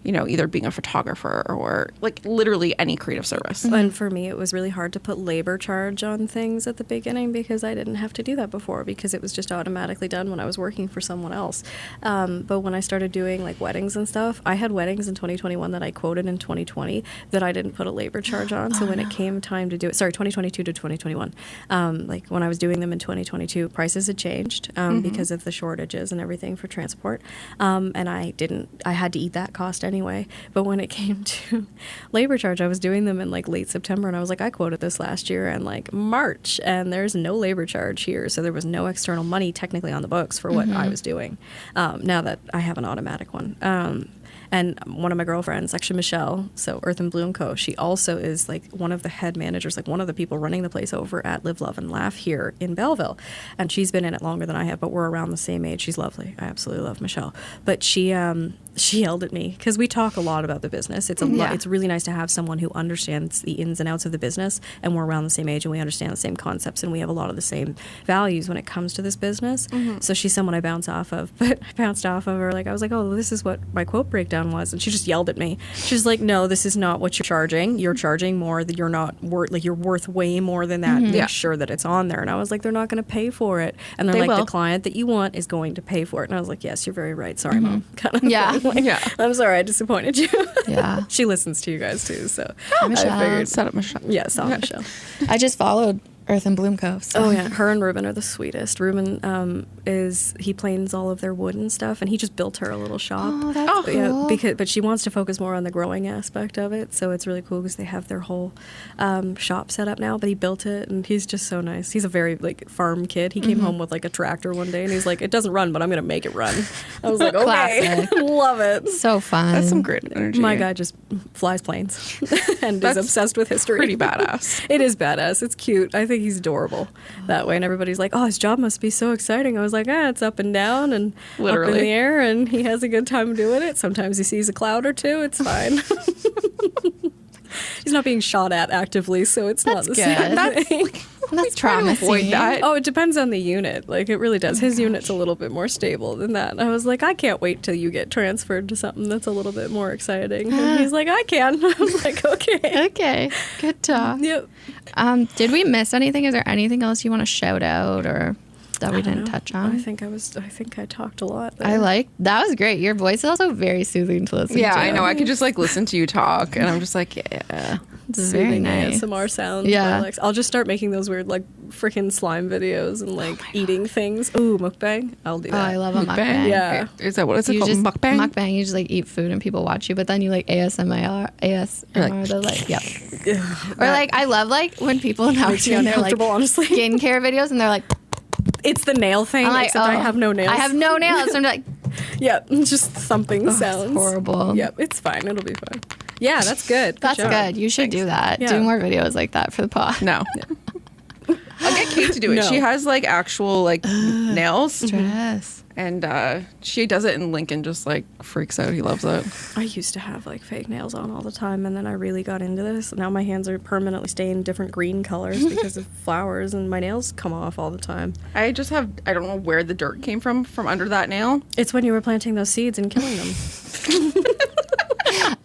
either being a photographer or like literally any creative service. And for me, it was really hard to put labor charge on things at the beginning because I didn't have to do that before because it was just automatically done when I was working for someone else. But when I started doing like weddings and stuff, I had weddings in 2021 that I quoted in 2020 that I didn't put a labor charge on. So when it came time to do it, 2022 to 2021, like when I was doing them in 2022, prices had changed because of the shortages and everything for transport. And I had to eat that cost anyway. But when it came to labor charge, I was doing them in like late September, and I was like, I quoted this last year in like March, and there's no labor charge here. So there was no external money technically on the books for what I was doing. Now that I have an automatic one. And one of my girlfriends, actually Michelle, so Earth and Bloom Co., she also is like one of the head managers, like one of the people running the place over at Live, Love, and Laugh here in Belleville. And she's been in it longer than I have, but we're around the same age. She's lovely. I absolutely love Michelle. But she yelled at me because we talk a lot about the business. It's it's really nice to have someone who understands the ins and outs of the business, and we're around the same age and we understand the same concepts and we have a lot of the same values when it comes to this business. So she's someone I bounce off of. But I bounced off of her, like I was like, oh, this is what my quote breakdown was, and she just yelled at me. She's like, no, this is not what you're charging. You're charging more. That you're not worth, like you're worth way more than that. Make sure that it's on there. And I was like, they're not going to pay for it. And they're like, the client that you want is going to pay for it. And I was like, yes, you're very right. Sorry, Mom. Kind of thing. Like, I'm sorry I disappointed you. Yeah. She listens to you guys too, so Michelle. I figured. Set up Michelle. Yeah, saw Michelle. I just followed Earth and Bloom Co. So. Oh yeah, her and Ruben are the sweetest. Ruben he planes all of their wood and stuff, and he just built her a little shop. Oh, that's cool. Yeah, but she wants to focus more on the growing aspect of it, so it's really cool because they have their whole shop set up now. But he built it, and he's just so nice. He's a very like farm kid. He came home with like a tractor one day, and he's like, "It doesn't run, but I'm gonna make it run." I was like, "Okay, love it." So fun. That's some great energy. My guy just flies planes and is obsessed with history. Pretty badass. It is badass. It's cute. I think he's adorable that way. And everybody's like, oh, his job must be so exciting. I was like, it's up and down and literally up in the air, and he has a good time doing it. Sometimes he sees a cloud or two. It's fine. He's not being shot at actively, so it's not the same thing. That's promising. Oh, it depends on the unit. Like, it really does. His unit's a little bit more stable than that. And I was like, I can't wait till you get transferred to something that's a little bit more exciting. And he's like, I can. I was like, okay. Okay. Good talk. Yep. Did we miss anything? Is there anything else you want to shout out or that we didn't touch on? I think I talked a lot there. That was great. Your voice is also very soothing to listen to. Yeah, I know. I could just like listen to you talk, and I'm just like, yeah. Very nice. ASMR sounds. Yeah. Alex. I'll just start making those weird like freaking slime videos and like eating things. Ooh, mukbang. I'll do that. Oh, I love a mukbang. Yeah. Is that what it's called? Mukbang? Mukbang. You just like eat food and people watch you, but then you like ASMR. They're like, yep. Or like, I love like when people now Makes me do their like uncomfortable, honestly. skincare videos and they're like, it's the nail thing, I'm like, except I have no nails. I have no nails. So I'm like, yeah, just thumping sounds. It's horrible. Yep, it's fine. It'll be fine. Yeah, that's good. That's good. You should do that. Yeah. Do more videos like that for the pod. No. I'll get Kate to do it. No. She has like actual like nails. Stress. And she does it, and Lincoln just like freaks out. He loves it. I used to have like fake nails on all the time, and then I really got into this. Now my hands are permanently stained different green colors because of flowers, and my nails come off all the time. I don't know where the dirt came from under that nail. It's when you were planting those seeds and killing them.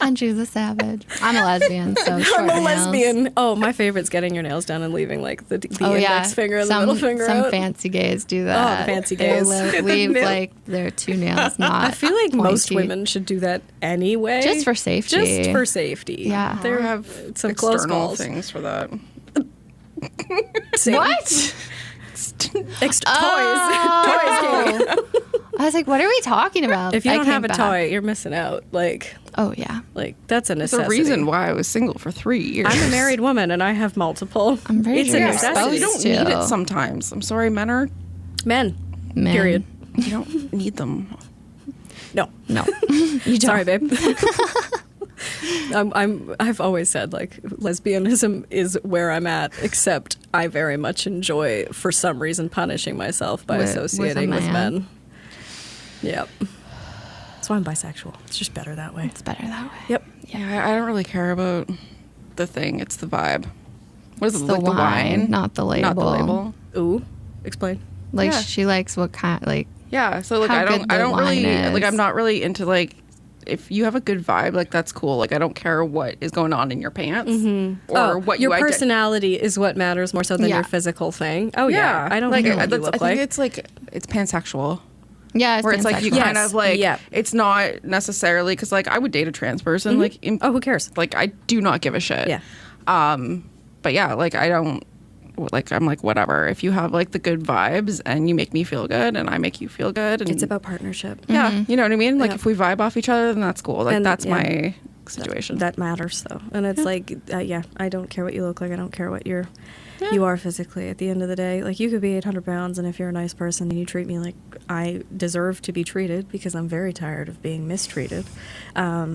And she's a savage. I'm a lesbian, so short I'm a nails. lesbian. Oh, my favorite's getting your nails done and leaving like the index finger and the middle finger Some out. fancy gays do that. Oh, fancy They gays. leave like their two nails not I feel like most pointy. women should do that anyway. Just for safety. Just for safety. Yeah. They have some close External calls. things for that. What? Toys. Katie. I was like, what are we talking about? If you I don't came have a back. toy, you're missing out. Like Oh, yeah. that's a There's necessity. a reason why I was single for 3 years. I'm a married woman and I have multiple. I'm very It's sure a you're necessity. You don't supposed need to. it sometimes. I'm sorry, men. Men. Men. Period. You don't need them. No. No. You don't. Sorry, babe. I've always said like lesbianism is where I'm at, except I very much enjoy for some reason punishing myself by With associating a with man. men. Yep. That's why I'm bisexual. It's just better that way. It's better that way. Yep. Yeah, I don't really care about the thing. It's the vibe. What is It's it? the Like the wine? not the label. Not the label. Ooh. Explain. Like Yeah. she likes what kind, like Yeah, so like How I good don't the really wine like is. I'm not really into like if you have a good vibe, like that's cool. Like I don't care what is going on in your pants or what your you personality is what matters more so than your physical thing. Oh yeah, I don't care what you look I think it's like it's pansexual. Yeah, where it's like you kind of like it's not necessarily because like I would date a trans person. Like who cares? Like I do not give a shit. Yeah. But yeah, like I don't. Like I'm like whatever. If you have like the good vibes and you make me feel good and I make you feel good, and it's about partnership. Yeah, you know what I mean. Like if we vibe off each other, then that's cool. Like that's my situation. That matters though, and it's like I don't care what you look like. I don't care what you are physically. At the end of the day, like you could be 800 pounds, and if you're a nice person and you treat me like I deserve to be treated, because I'm very tired of being mistreated. That's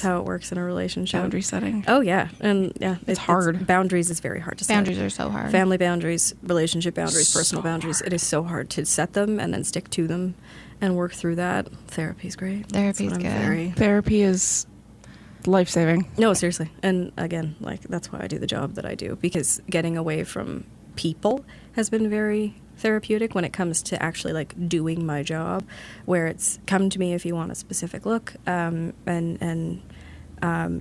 how it works in a relationship. Boundary setting. Oh yeah, and it's hard. Boundaries is very hard to set. Boundaries are so hard. Family boundaries, relationship boundaries, personal boundaries. It is so hard to set them and then stick to them and work through that. Therapy's great. Therapy's good. Therapy is life-saving. No, seriously. And again, like that's why I do the job that I do, because getting away from people has been very therapeutic when it comes to actually like doing my job, where it's come to me if you want a specific look and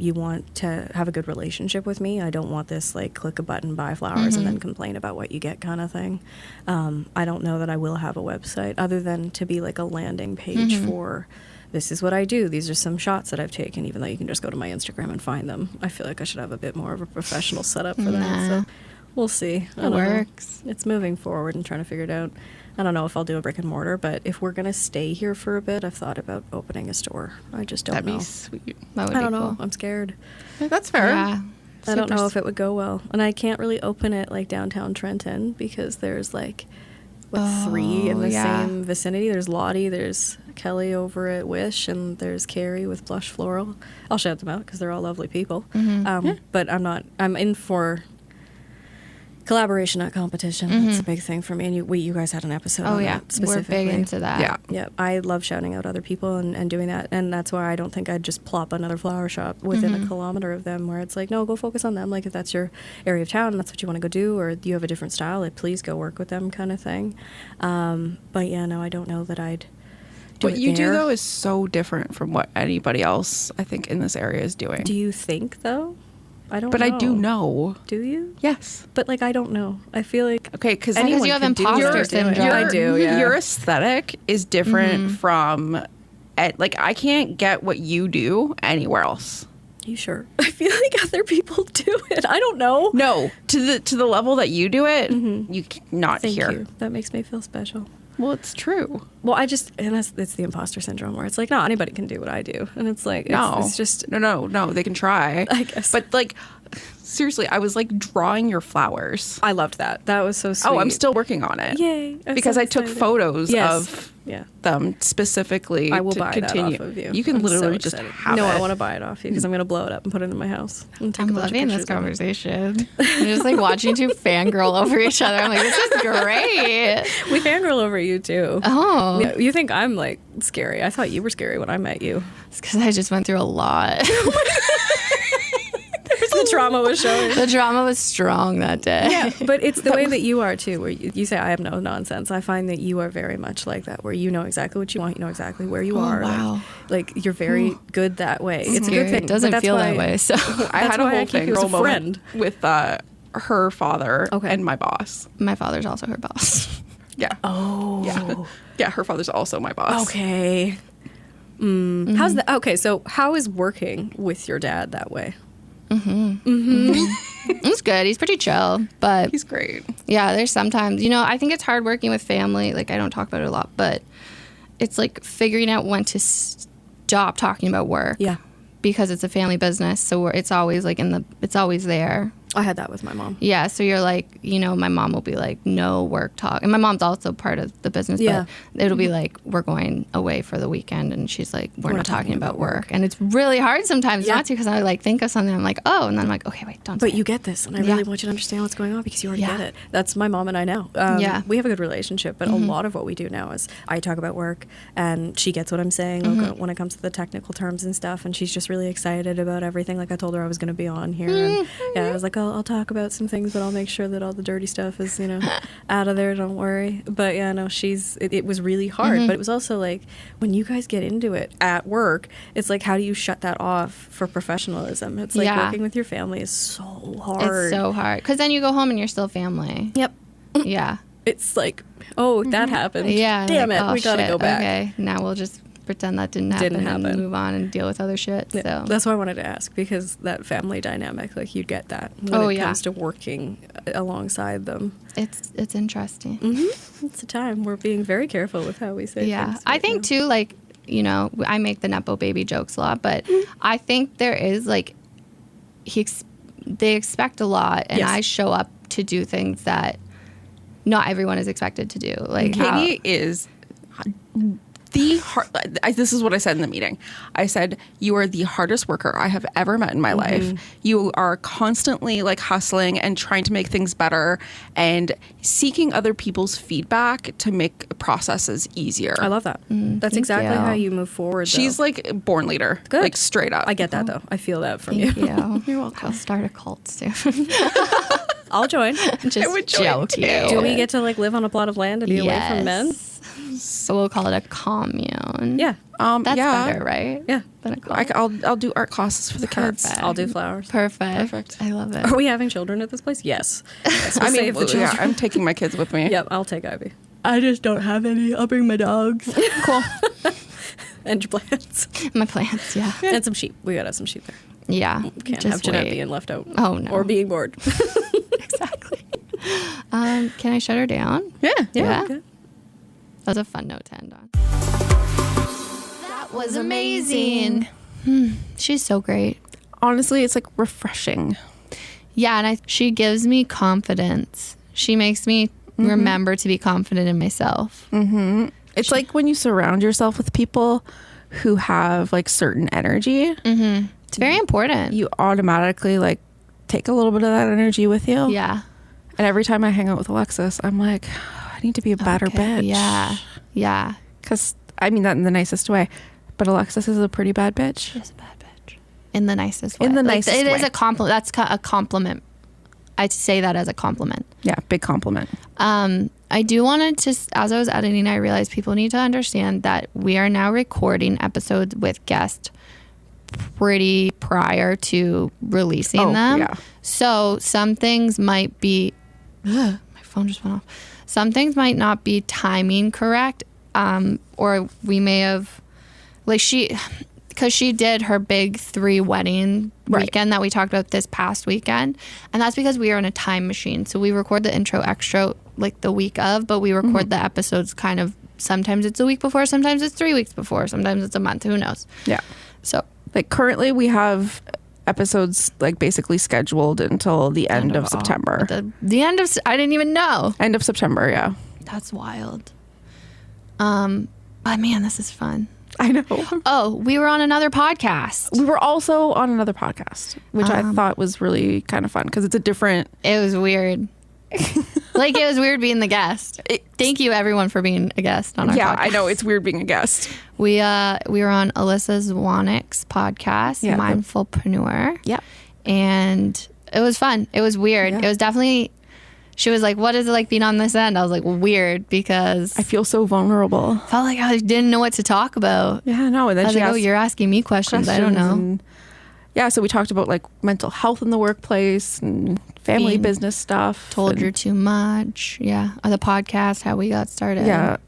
you want to have a good relationship with me. I don't want this like click a button, buy flowers, and then complain about what you get kind of thing. I don't know that I will have a website other than to be like a landing page for this is what I do. These are some shots that I've taken, even though you can just go to my Instagram and find them. I feel like I should have a bit more of a professional setup for that. So we'll see. It works. It's moving forward and trying to figure it out. I don't know if I'll do a brick and mortar, but if we're going to stay here for a bit, I've thought about opening a store. I just don't know. That'd be sweet. That would I don't be know. cool. I'm scared. Yeah, that's fair. Yeah. I don't know if it would go well. And I can't really open it like downtown Trenton because there's like three in the same vicinity. There's Lottie, there's Kelly over at Wish, and there's Carrie with Blush Floral. I'll shout them out because they're all lovely people. But I'm in for collaboration, not competition. That's a big thing for me. And you guys had an episode on that specifically. We're big into that. Yeah. I love shouting out other people and doing that. And that's why I don't think I'd just plop another flower shop within a kilometer of them, where it's like, no, go focus on them. Like if that's your area of town and that's what you want to go do, or you have a different style, like please go work with them kind of thing. But yeah, no, I don't know that I'd do what it you there. do though is so different from what anybody else I think in this area is doing. Do you think though? I don't know. But I do know. Do you? Yes. But like I don't know. I feel like because you have imposter syndrome. I do. Yeah. Your aesthetic is different from, like I can't get what you do anywhere else. You sure? I feel like other people do it. I don't know. No, to the level that you do it, you not Thank here. you. That makes me feel special. Well, it's true. Well, it's the imposter syndrome where it's like, no, anybody can do what I do. And it's like, it's just... No, they can try. I guess. But like, seriously, I was like drawing your flowers. I loved that. That was so sweet. Oh, I'm still working on it. Yay. Because I took photos of them specifically I will to buy continue. that off of you. You can I'm literally so just excited. have No, it. I want to buy it off you because I'm going to blow it up and put it in my house. And take I'm a bunch of loving this pictures of it. conversation. I'm just like watching you fangirl over each other. I'm like, this is great. We fangirl over you too. Oh. Yeah, you think I'm like scary. I thought you were scary when I met you. It's because I just went through a lot. The trauma was showing. The drama was strong that day. Yeah, but it's the way that you are too, where you say I have no nonsense. I find that you are very much like that, where you know exactly what you want, you know exactly where you are. Wow. Like you're very good that way. It's a Scary. good thing. It doesn't feel that way. So I had a why I whole keep thing you as a girl friend. moment with her father and my boss. my father's also her boss. Yeah. Oh. Yeah, her father's also my boss. Okay. How's that? Okay, so how is working with your dad that way? It's good. He's pretty chill, but He's great. yeah, there's sometimes, I think it's hard working with family. Like I don't talk about it a lot, but it's like figuring out when to stop talking about work. Yeah. Because it's a family business, so it's always like it's always there. I had that with my mom. Yeah, so you're like, my mom will be like, no work talk. And my mom's also part of the business, Yeah. but it'll be like, we're going away for the weekend. And she's like, we're not talking about work. And it's really hard sometimes not to, because I like think of something, I'm like, oh, and then I'm like, okay, wait, don't say But you it. get this, and I really want you to understand what's going on because you already get it. That's my mom and I now. We have a good relationship, but a lot of what we do now is I talk about work, and she gets what I'm saying when it comes to the technical terms and stuff, and she's just really excited about everything. Like I told her I was going to be on here, and I was like, oh, I'll talk about some things, but I'll make sure that all the dirty stuff is, out of there. Don't worry. But yeah, no, it was really hard. But it was also like, when you guys get into it at work, it's like, how do you shut that off for professionalism? It's like working with your family is so hard. It's so hard. Because then you go home and you're still family. Yep. Yeah. It's like, that happened. Yeah. Damn like, it. We got to go back. Okay. Now we'll just pretend that didn't happen and move on and deal with other shit. Yeah, So that's why I wanted to ask, because that family dynamic, like, you get that when it comes to working alongside them. It's interesting. It's a time we're being very careful with how we say things. I think too, like, I make the Nepo baby jokes a lot, but I think there is like they expect a lot, and I show up to do things that not everyone is expected to do. Like Katie is this is what I said in the meeting. I said, you are the hardest worker I have ever met in my life. You are constantly like hustling and trying to make things better and seeking other people's feedback to make processes easier. I love that. That's exactly how you move forward, though. She's like a born leader. Good. Like straight up. I get that, though. I feel that from you. Thank you. You're welcome. I'll start a cult soon. I'll join. Just joking. Do we get to like live on a plot of land and be away from men? So we'll call it a commune. Yeah. That's better, right? Yeah. Than a cult. I'll do art classes for the kids. Perfect. I'll do flowers. Perfect. I love it. Are we having children at this place? Yes. We'll save the children. I'm taking my kids with me. Yep, I'll take Ivy. I just don't have any. I'll bring my dogs. Cool. And your plants. My plants, yeah. And some sheep. We gotta have some sheep there. Yeah. Can't just have Jeanette wait. being left out. Oh, no. Or being bored. Exactly. Can I shut her down? Yeah. Okay. That was a fun note to end on. That was amazing. She's so great. Honestly, it's like refreshing. Yeah, and she gives me confidence. She makes me remember to be confident in myself. It's like when you surround yourself with people who have like certain energy. It's very important. You automatically like take a little bit of that energy with you. Yeah. And every time I hang out with Alexis, I'm like, I need to be a better bitch. Yeah. Yeah. Because I mean that in the nicest way. But Alexis is a pretty bad bitch. She's a bad bitch. In the nicest way. In the nicest way. It is a compliment. That's a compliment. I'd say that as a compliment. Yeah, big compliment. I do want to, as I was editing, I realized people need to understand that we are now recording episodes with guests pretty prior to releasing them. Yeah. So some things might be, my phone just went off. Some things might not be timing correct. Or we may have, like because she did her big 3 wedding weekend that we talked about this past weekend. And that's because we are in a time machine. So we record the intro extra like the week of, but we record the episodes kind of, sometimes it's a week before, sometimes it's 3 weeks before, sometimes it's a month, who knows? Yeah. So like currently we have episodes like basically scheduled until the end of September. The end of, I didn't even know. End of September, yeah. That's wild. But man, this is fun. I know. Oh, we were on another podcast. We were also on another podcast, which I thought was really kind of fun because it's a different... It was weird. Like, it was weird being the guest. Thank you, everyone, for being a guest on our podcast. Yeah, I know. It's weird being a guest. We were on Alyssa Zwanik's podcast, Mindfulpreneur. Yeah. And it was fun. It was weird. Yeah. It was definitely... She was like, what is it like being on this end? I was like, weird, because... I feel so vulnerable. Felt like I didn't know what to talk about. Yeah, no. And then I was she like, asked you're asking me questions. I don't know. and- yeah, so we talked about like mental health in the workplace and family business stuff. Told and, you too much. Yeah. The podcast, how we got started. Yeah,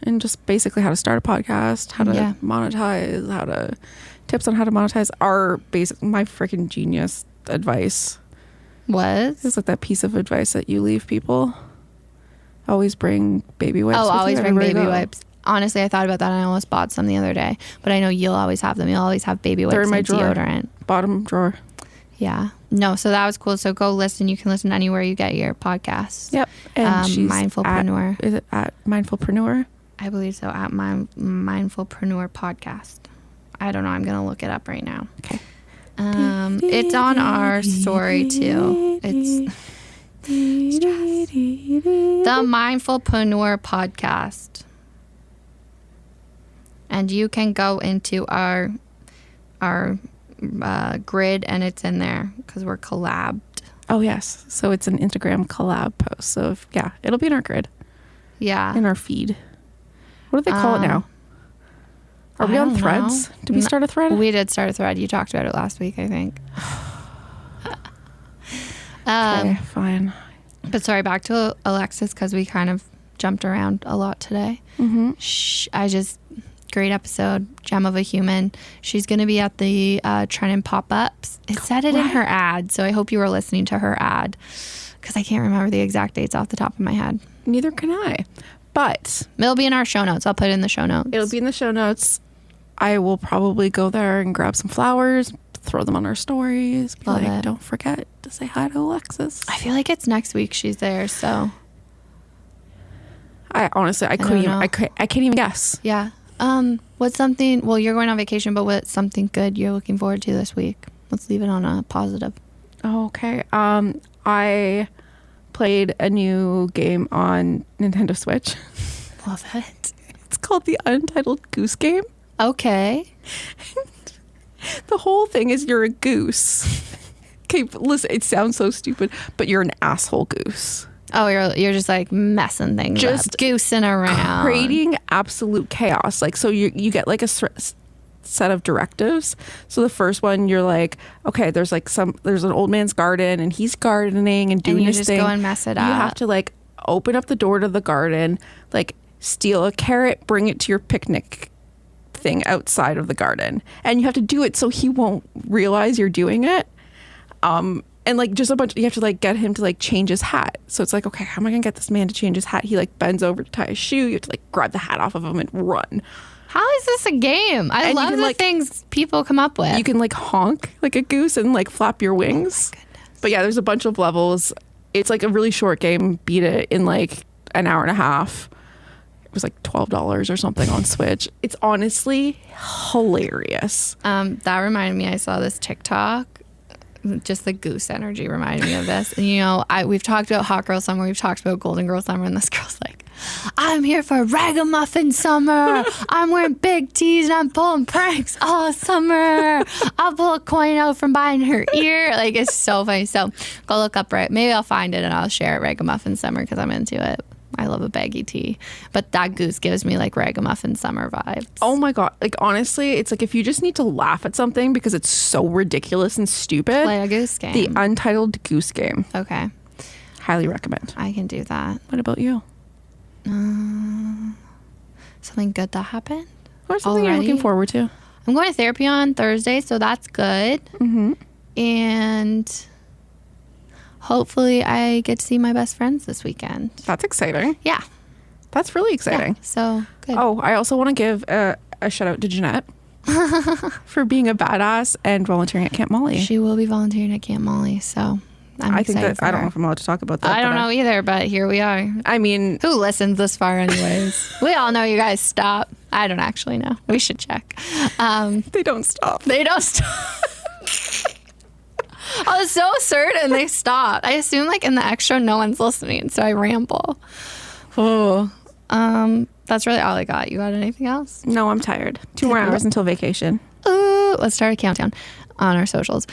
and just basically how to start a podcast, how to monetize, tips on how to monetize. My freaking genius advice. It's like that piece of advice that you leave people. Always bring baby wipes. Always bring baby go. wipes. Honestly, I thought about that and I almost bought some the other day. But I know you'll always have them. You'll always have baby wipes. They're in my and drawer. deodorant. Bottom drawer. Yeah. No, so that was cool. So go listen. You can listen anywhere you get your podcasts. Yep. And she's Mindfulpreneur. Is it at Mindfulpreneur? I believe so. At Mindfulpreneur podcast. I don't know. I'm going to look it up right now. Okay. It's on our story too. It's the Mindfulpreneur podcast. And you can go into our grid, and it's in there because we're collabed. Oh, yes. So it's an Instagram collab post. So, it'll be in our grid. Yeah. In our feed. What do they call it now? Are we on Threads? Did we start a thread? We did start a thread. You talked about it last week, I think. Okay, fine. But sorry, back to Alexis, because we kind of jumped around a lot today. Great episode, Gem of a Human. She's going to be at the Trent pop-ups. It said it in her ad, so I hope you were listening to her ad, because I can't remember the exact dates off the top of my head. Neither can I. But it'll be in our show notes. I'll put it in the show notes. It'll be in the show notes. I will probably go there and grab some flowers, throw them on our stories. Love it. Don't forget to say hi to Alexis. I feel like it's next week she's there, so. I can't even guess. Yeah. What's something, well, you're going on vacation, but what's something good you're looking forward to this week? Let's leave it on a positive. Okay. I played a new game on Nintendo Switch. Love it. It's called the Untitled Goose Game. Okay. The whole thing is you're a goose. Okay, listen, it sounds so stupid, but you're an asshole goose. Oh, you're just like messing things up, goosing around, creating absolute chaos. Like, so you get like a set of directives. So the first one, you're like, okay, there's an old man's garden and he's gardening and doing his thing. And you just go and mess it up. You have to like open up the door to the garden, like steal a carrot, bring it to your picnic thing outside of the garden, and you have to do it so he won't realize you're doing it. And like just you have to like get him to like change his hat. So it's like, okay, how am I gonna get this man to change his hat? He like bends over to tie his shoe. You have to like grab the hat off of him and run. How is this a game? I love the things people come up with. You can like honk like a goose and like flap your wings. Oh my goodness. But yeah, there's a bunch of levels. It's like a really short game. Beat it in like an hour and a half. It was like $12 or something on Switch. It's honestly hilarious. That reminded me, I saw this TikTok. Just the goose energy reminded me of this. And, you know, we've talked about Hot Girl Summer. We've talked about Golden Girl Summer. And this girl's like, I'm here for Ragamuffin Summer. I'm wearing big tees and I'm pulling pranks all summer. I'll pull a coin out from behind her ear. Like, it's so funny. So go look up, right? Maybe I'll find it and I'll share it, Ragamuffin Summer, because I'm into it. I love a baggy tee. But that goose gives me like Ragamuffin Summer vibes. Oh my God. Like, honestly, it's like if you just need to laugh at something because it's so ridiculous and stupid. Play a goose game. The Untitled Goose Game. Okay. Highly recommend. I can do that. What about you? Something good that happened? Or something you're looking forward to? I'm going to therapy on Thursday, so that's good. Mm-hmm. And hopefully I get to see my best friends this weekend. That's exciting. Yeah. That's really exciting. Yeah, so good. Oh, I also want to give a shout out to Jeanette for being a badass and volunteering at Camp Molly. She will be volunteering at Camp Molly, so I'm excited for her. I don't know if I'm allowed to talk about that. I don't know either, but here we are. I mean, who listens this far anyways? We all know you guys stop. I don't actually know. We should check. They don't stop. They don't stop. I was so certain they stopped. I assume like in the extra no one's listening, so I ramble. Oh, that's really all I got. You got anything else? No, I'm tired. 2 more hours until vacation. Ooh, let's start a countdown on our socials.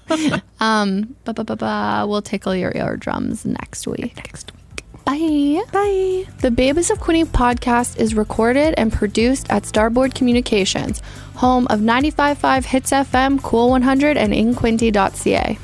We'll tickle your eardrums next week. Bye. Bye. The Babes of Quinte podcast is recorded and produced at Starboard Communications, home of 95.5 Hits FM, Cool 100, and inquinte.ca.